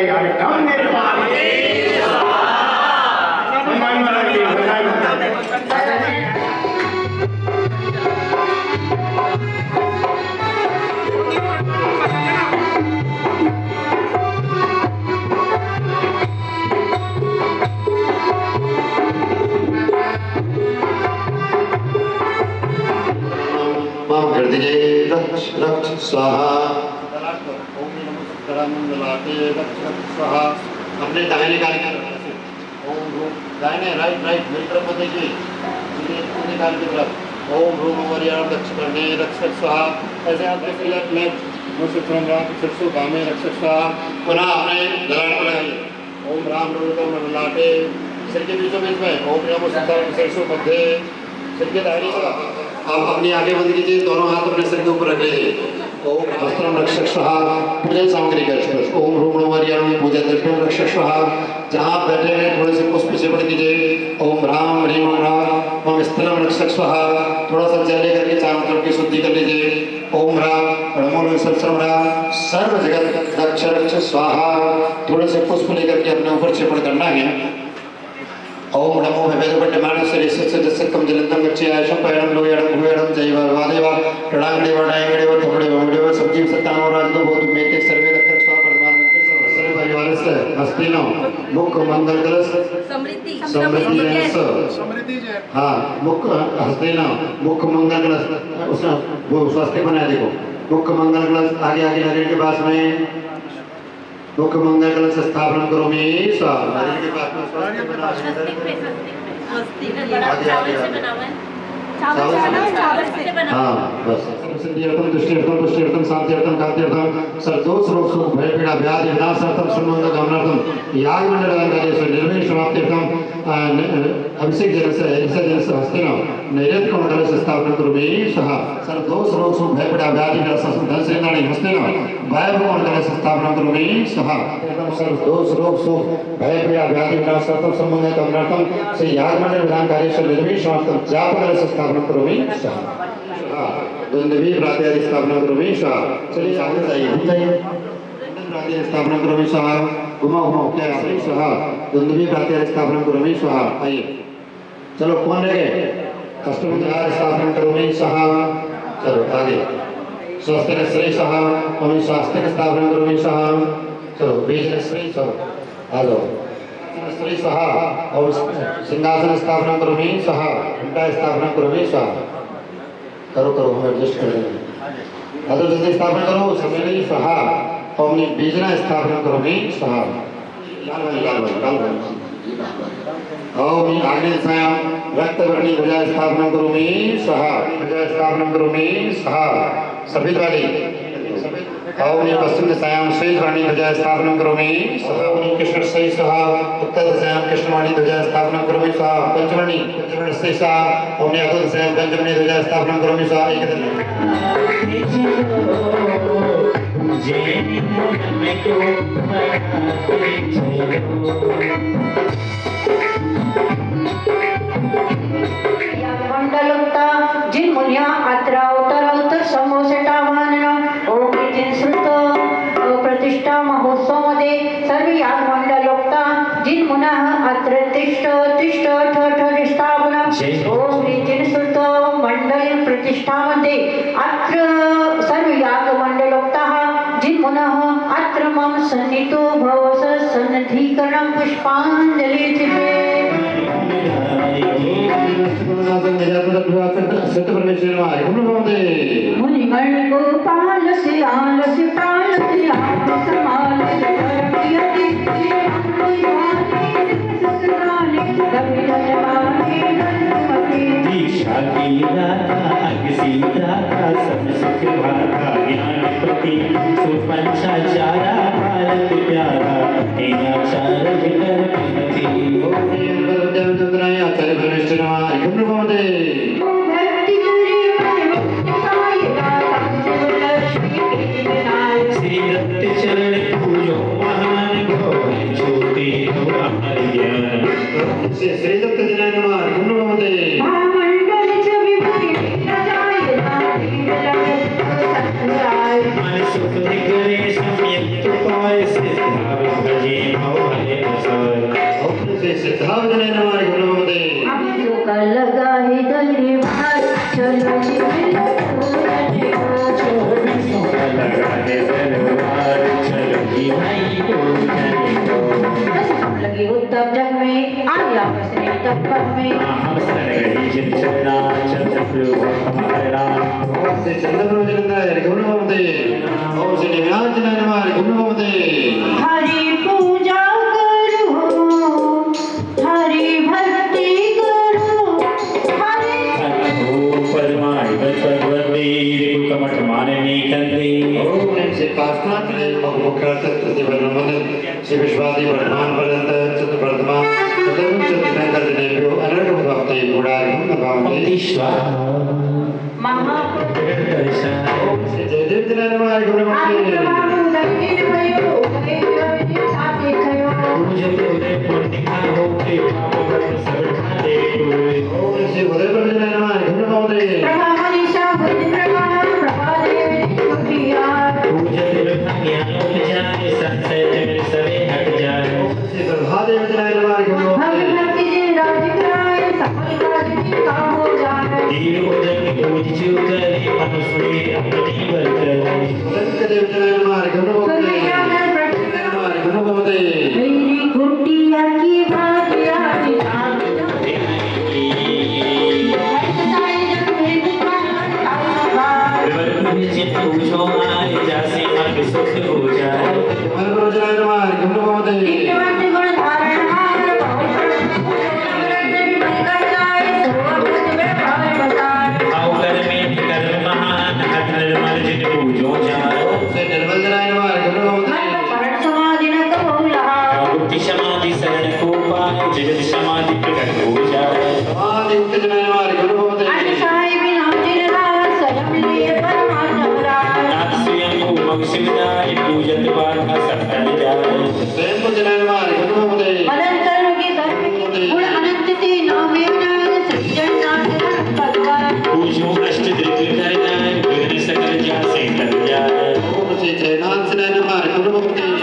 स्वाहा। अपने दाहिने कान की तरफ ओम भ्रूम, दाहिने राइट मेरी तरफ देखिए, पूरे कान की तरफ ओम भ्रूम वरियाण दक्षिणे रक्षक स्वाहा। ऐसे आप देखिए लेफ्ट मुझसे शिरसु बामे रक्षक स्वाहा। पुनः अपने ललाट पर लगाइए ओम राम रोम ललाटे, सिर के बीचों बीच में ओम नमो सिद्धार्थ शिरसु मध्य, सिर के दाहिनी तरफ आप अपनी आगे बंद कीजिए, दोनों हाथ अपने सिर के ऊपर रख लीजिए। ओम हस्तम रक्षक स्वाहा। पूजन सामग्री का स्पर्श ओम ह्रूम वरियाण पूजा द्रव्यम रक्षक स्वाहा। जहाँ आप बैठे हैं थोड़े से पुष्प से पढ़ कीजिए ओम राम ह्रीम राम ओम स्थलम रक्षक स्वाहा। थोड़ा सा जल लेकर के चारों तरफ की शुद्धि कर लीजिए ओम राम रणमूल सत्सम राम सर्व जगत रक्ष रक्ष स्वाहा। थोड़े से पुष्प लेकर के अपने ऊपर छिपड़ करना है। ओम नमो भगवते जलंतम गच्छे आयशम पैरम लोयडम भुयडम जैव वादेवा रणांगड़े वर्णांगड़े व थोड़े वंगड़े संजीव सत्तानो राजदो बहुत मेटे सर्वे रक्षक स्वाहा। वर्तमान मंत्र सर्व परिवार से हस्तिनो मुख मंगल कलश समृद्धि जैन हाँ मुख्य हंसते ना मुख्य मंगल कलश उसने वो स्वास्थ्य बनाया देखो मुख्य मंगल कलश आगे आगे नारियल के पास में मुख्य मंगल कलश स्थापना करो में नारियल के पास में स्वास्थ्य बना हाँ बस सिद्धियर्थम तुष्टियर्थम पुष्टियर्थम शांतियर्थम कांतियर्थम सर्वदोष रोग शोक भय पीड़ा व्याधि विनाशार्थम सर्वमंगल कामनार्थम याग मंडल कार्य निर्विघ्न समाप्त्यर्थम अभिषेक जन से हस्ते न नैवेद्य मंडल से स्थापना करोमि सह सर्वदोष रोग शोक भय पीड़ा व्याधि विनाशार्थम धन श्रेणानि हस्ते न वैभव मंडल से स्थापना करोमि सह सर्वदोष रोग शोक भय पीड़ा व्याधि विनाशार्थम सर्वमंगल कामनार्थम से याग मंडल विधान कार्य से निर्विघ्न समाप्त्यर्थम जाप मंडल से स्थापना करोमि सह द्वंद्वी प्रात्यादि स्थापना करोमि सह चलिए आगे जाइए प्रात्यादि स्थापना करोमि सह घुमाओ घुमाओ क्या सह द्वंद्वी प्रात्यादि स्थापना करोमि सह आइए चलो कौन रह गए कष्टभंजार स्थापना करोमि सह चलो आगे स्वास्थ्य श्री सह अमी स्वास्थ्य स्थापना करोमि सह चलो बीज श्री सह आ जाओ श्री सह और सिंहासन स्थापना करोमि सह घंटा स्थापना करोमि सह करो करो हम एडजस्ट कर देंगे अदर जल्दी स्थापना करो समेली सहा हमने बीजना स्थापना करो में सहा लाल ओम आग्नेय दिशायां रक्त वर्णी ध्वजा स्थापना करो में सहा ध्वजा स्थापना करो में सहा सफेद वाली ओम पश्चिम दिशायां श्वेत वर्णी ध्वजा स्थापना करो में सहा ओम कृष्ण से सहा उत्तर दिशायां कृष्ण वर्णी ध्वजा स्थापना करो में सहा पंचवर्णी से सहा ओम अग्नि दिशायां पंचवर्णी ध्वजा स्थापना करो में सहा एक मंडलोक्ता जिन मुनिया अत्र उत्तर समोसटावान ओम जिन श्रुत प्रतिष्ठा महोत्सव मध्ये सर्व याग मंडलोक्ता जिन मुनः अत्र तिष्ठ तिष्ठ ठठ स्थापना ओम जिन श्रुत मंडल प्रतिष्ठा मध्ये अत्र सर्व याग मंडलोक्ता जिन मुनः अत्र मम सन्नितो भवस सन्निधिकरणं पुष्पांजलि दिवे मुनिगण गोपाल से आल से ताल से आप समाल से करपियति दीक्षा की दाता अग्निसीता का सब सुख भाता ज्ञानपति सुपंचाचारा भारत प्यारा हेनाचार विकर विनती आचार्य परमेश्वर भवते श्री दत्त चरण पूजो महान भोले ज्योति हमारे ज्ञान श्री दत्त जनाय नमः भवते मंडल च विभूति रजाय मन सुख करे सम्यक उपाय सिद्धाव भजे भवले प्रसाद से सिद्धाव जनाय नमः भवते लगा है धैर्य भार चलो लगी उत्तम जग में आया बसने तब पद में हम सरगरी चिंचना चंद्रफ्लुहमारा से चंद्रप्रभुजनंदाय गुणवते ओम श्री निव्याजनाय नमः गुणवते हरि पूजा करो हरि भक्ति करो हरि परमाय भगवते कमठ मानने कंदे ओम से प्रार्थना करें मुखरा प्रतिवर्णन श्री विश्वादी वर्धमान पर्यंत चतुर्वर्धमान चतुर्मुख चतुर्भंकर देव्यो अनर्घ भक्ति गुणाय भगवान ईश्वर महापुरुष ओम श्री जयदेव जनाय नमः गुणवते मुझे तोरे पुण्य होते पावन सब ठाले ओम श्री उदय जनाय नमः गुणवते मुझे दिल ज्ञान उठ जाए संशय जगत सवे हट जाए श्री प्रभादेव जनाय नमः गुणवते दीन उदन पूज जीव करे मनुष्य अपनी वर करे उदय जनाय नमः गुणवते कुटिया की बात जाए जैसे मन सुख हो जाए मन प्रवचनाय नमः हरि ओम नमो देवी नित्यवंत गुण धारण हार अवकर में कर्म महान हठ निर्मल जिन पूजो जाओ से निर्मल जनाय नमः हरि ओम नमो देवी समाधि न कबूला गुप्ति समाधि शरण को पाए जगत समाधि प्रकट हो जाए समाधि युक्त जनाय नमः हरि ओम नमो देवी साई बिना जिन रात स्वयं लिए परमात्मा नाथ स्वयं को मग शिवदाय पूजत बाधा सत्तर जाए स्वयं को जनाय नमः हरि ओम नमो देवी मदन कर्म के कर्म की गुण अनंत ते नाम नाग सज्जन नाथ भगवान पूजो अष्ट द्रव्य कर जाए विघ्न सकल जासे कर जाए ओम श्री जयनाथ जनाय नमः हरि ओम नमो देवी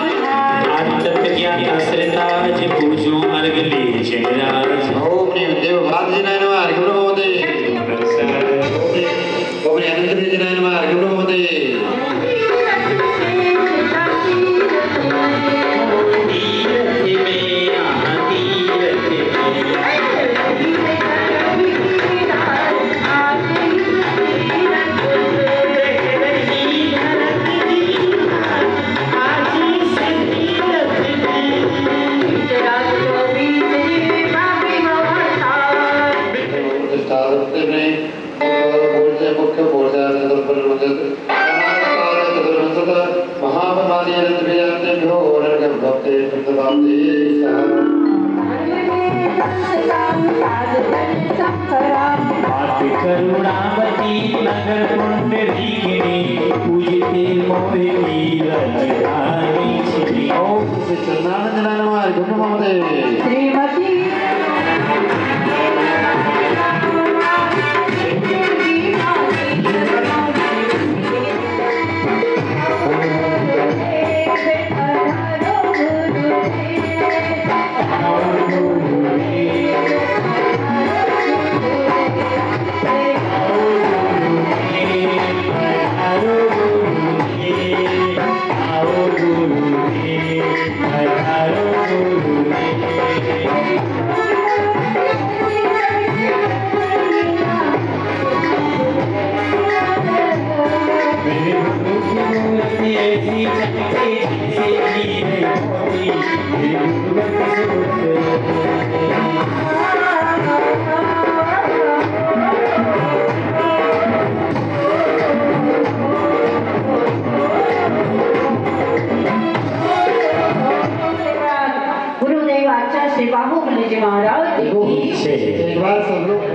आदित्य ज्ञान आश्रिताज पूजो अर्घ ले जयराज ओम श्री देवभाग जनाय नमः हरि ओम नमो देवी ओम श्री अनंत जनाय नमः हरि ओम नमो देवी करुणावती नगर पुंडरीकिनी पूजते मोहिनी राजधानी श्री ओम श्री चंद्रानंद जनाय नमः हरि ओम नमो देवी श्रीमती गुरुदेव आचार्य श्री बाहुबली जी महाराज की एक बार सब लोग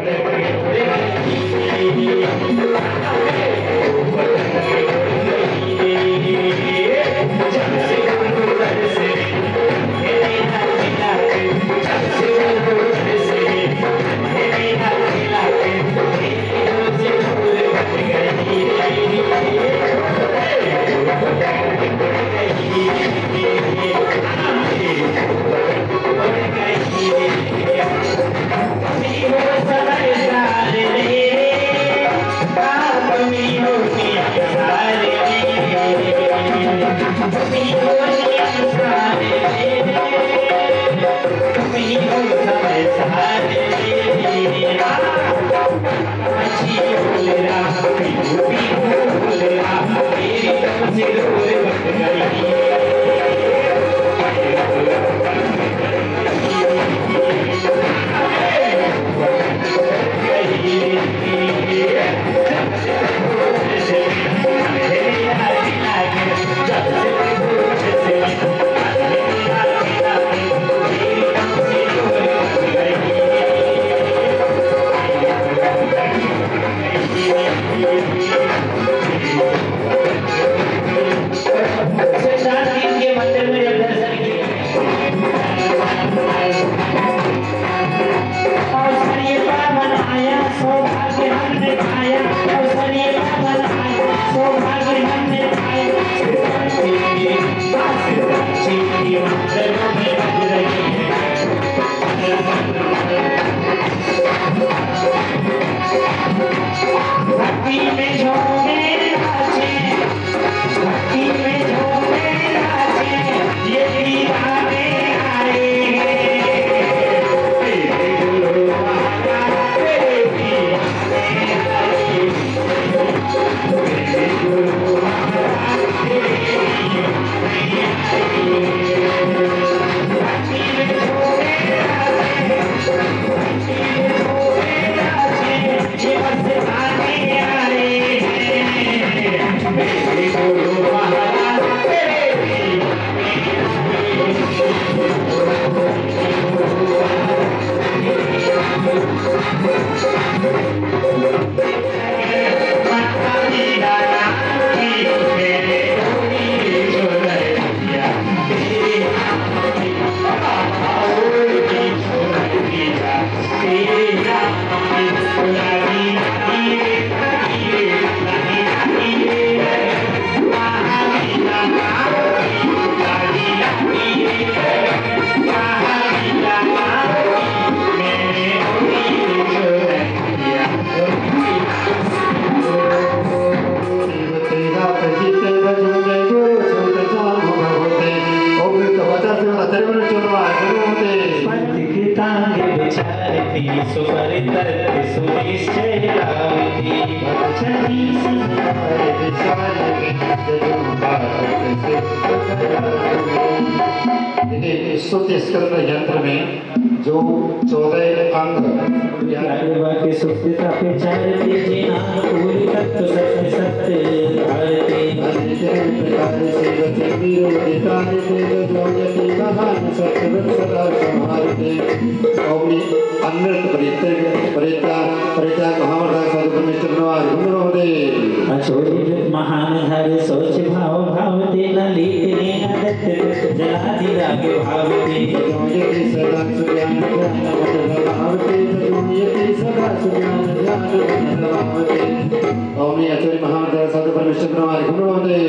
भक्ति सुपरितत् सुनिश्चय लावती छठी संसार विचार देखिए स्तुति स्कंद यंत्र में जो 14 अंग के सुप्तिता पे चारती जिना पूरी तत्व सत्य सत्य भारती प्रकार से गति वीर विकारे तेज जोयति महान सत्य सदा संहारते ओमि अनृत परित्याग महावता सदुपनिष्ठ नवार गुणवदे अचोरित महान धर सोच भाव भावते न लीते न दत्त जलादि राग भावते जोयति सदा सुज्ञान ज्ञान भावते जोयति सदा सुज्ञान ज्ञान भावते ओमि अचोरि महावता सदुपनिष्ठ नवार गुणवदे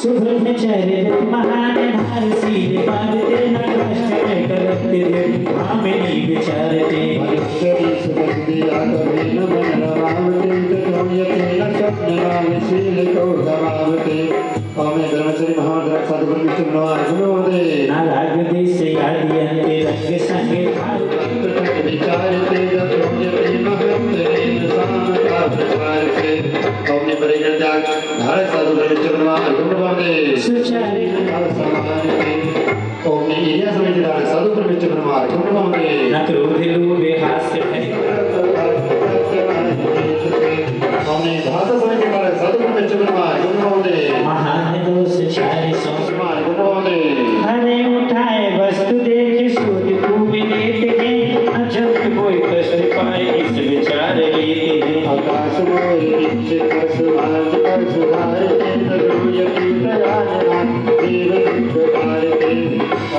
सुब्रह्मचर्य महान धार सील पारते न कष्ट करते भामिनी विचारते मनुष्यरी सुगंधि आगमे न मन रमावते जोयति न स्वप्न शील कौरवावते ओमे ब्रह्मचर्य महावता सदुपनिष्ठ नवार गुणवदे न राग देश आदि अंते रंग संग विचारते जोयति महत्तेन सामता विचारते ओमने परिग्रह भारत सदुपनिष्ठ नवार गुणवदे सुचारे समानते ओमने इरिया समेत सदुपनिष्ठ नवार गुणवदे न क्रोध लोभ हास्य भय हमने भाषा समेत सदुपनिष्ठ नवार गुणवदे महान दोष चारि संस्कार गुणवदे हरे उठाए वस्तु देख सूद खूब लेते हैं जब कोई कष्ट पाए इस विचार लेते हैं आकाश में पीछे कर सुधार कर सुधारते जोयति दयान देव भारते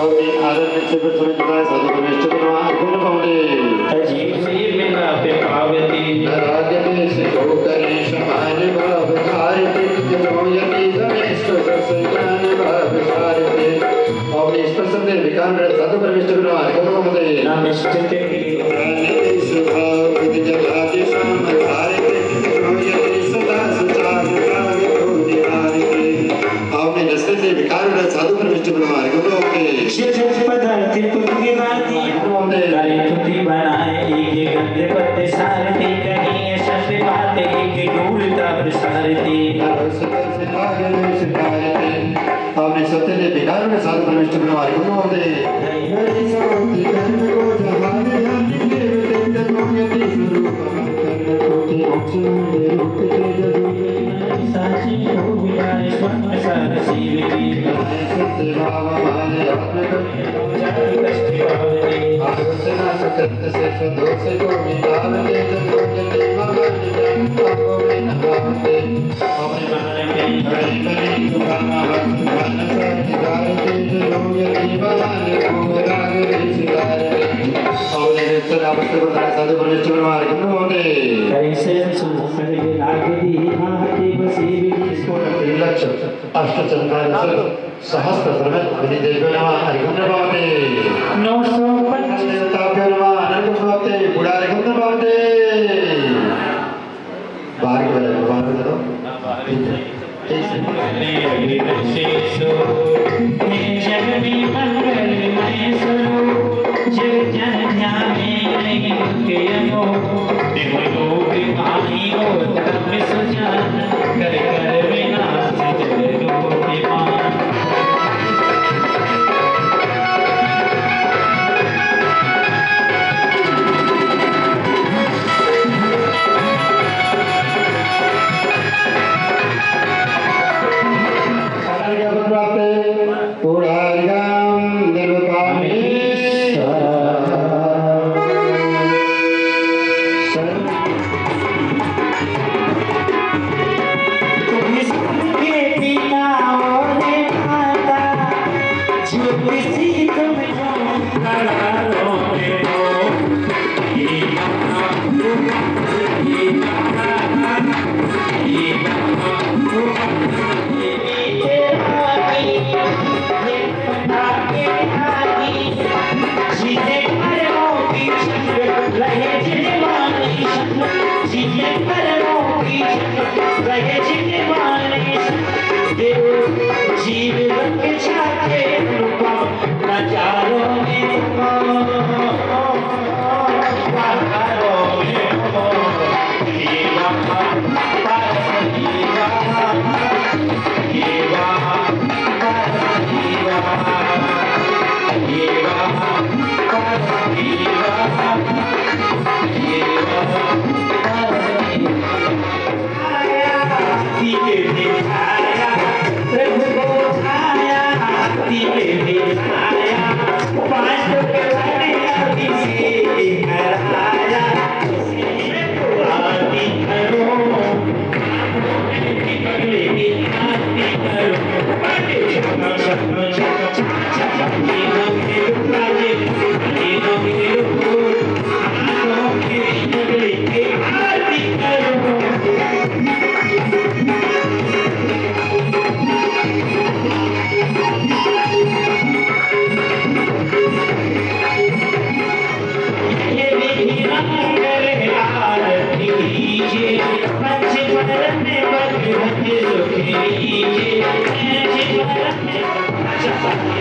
ओमने आदर से समेत सदुपनिष्ठ नवार गुणवदे अजीब से बिना पे पावती राग में से होकर समान भाव धारते जोयति गणेश सज्ञान भाव धारते और इस प्रसन्न विकान सदुपनिष्ठ नवार गुणवदे नमस्ते स्वभाव बुद्धि जलादि शाम धारते जोयति सदा सुचार राग को निहारते आपने नस्ते से विकार सदुपनिष्ठ नवार गुणवदे शिक्षक पदार्थ पुण्य बाती करे तुति बनाए एक गंदे पत्ते सारते कहीं शब्द बातें एक ढूंढता प्रसारती आपने सत्य ने विकार में सदुपनिष्ठ नवार गुणवदे हरि सौति धर्म को जहान ध्यान देव तेज जोयति स्वरूप कोटि मोक्ष रूप तेज जोयति साची हो विदाय स्वप्न सार सीवती सत्य भाव माने अपने जाति कष्ट पावती आलोचना सत्य से सदोष को मिलावते जोयति महान ज्ञान को में नहावते अपने महान में हरि हरि सुखाना मन सत्कारते जोयति महान को राग सितारते और निरंतर अवस्था बता सदुपनिष्ठ नवार गुणवदे करे से सुखर लाग दी भाते बसीवी लक्ष्य अष्टचंद्रादश सहस्त्र समेत विनिदेव नमः गुणवदे 905 देवताभ्यो नमः अनंतभवते बुढ़ारे गुणवदे बाहर के बारे में करो जग में मंगलमय स्वरूप जग जन ध्याने नहीं के अनो दिन लोग माही हो तब सुजान कर कर विनाश जग रूप मान आज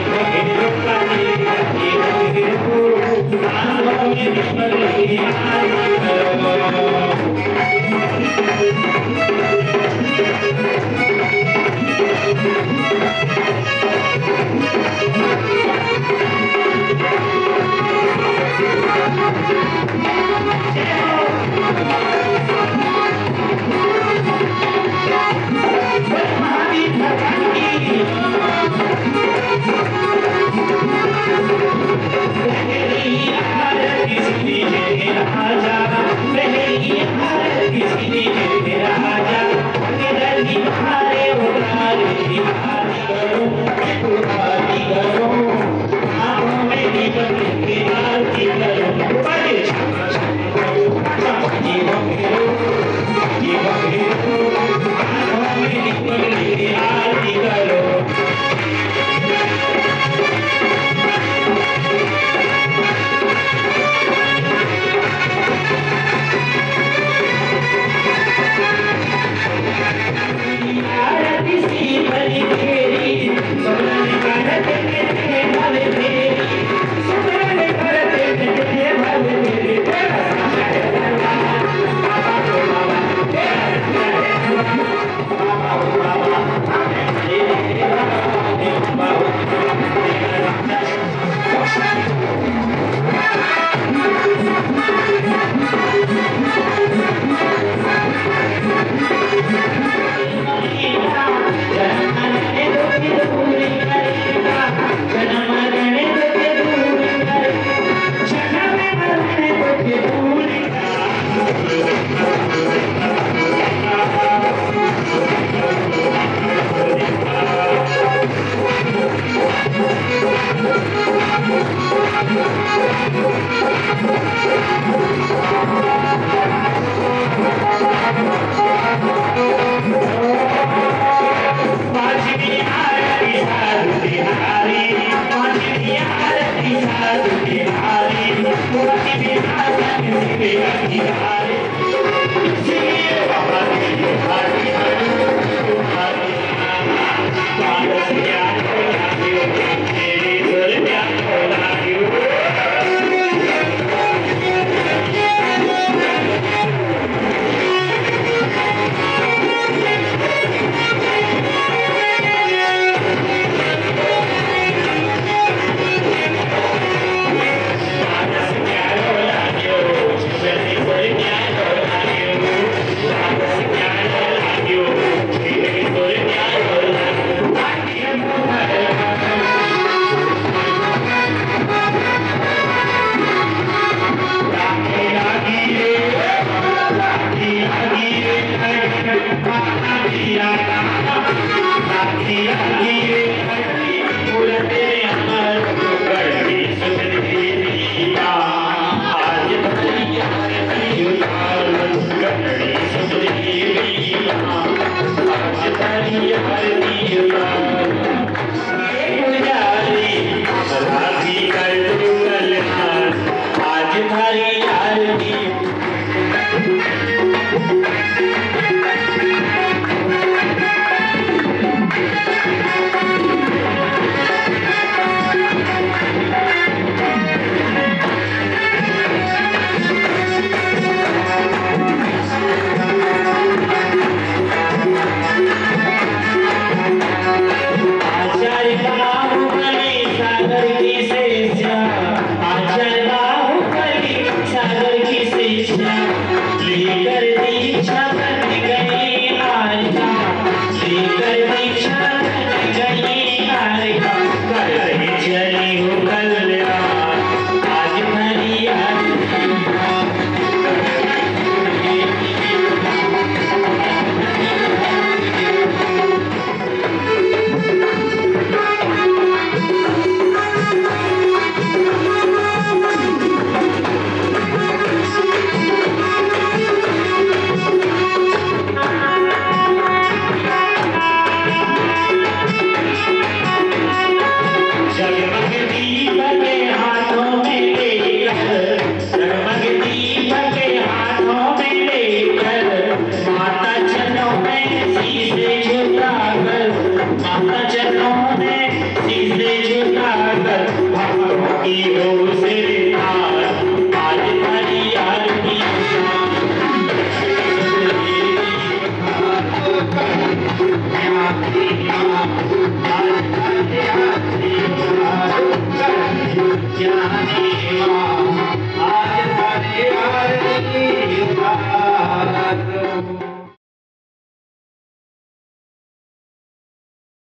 जाने वाला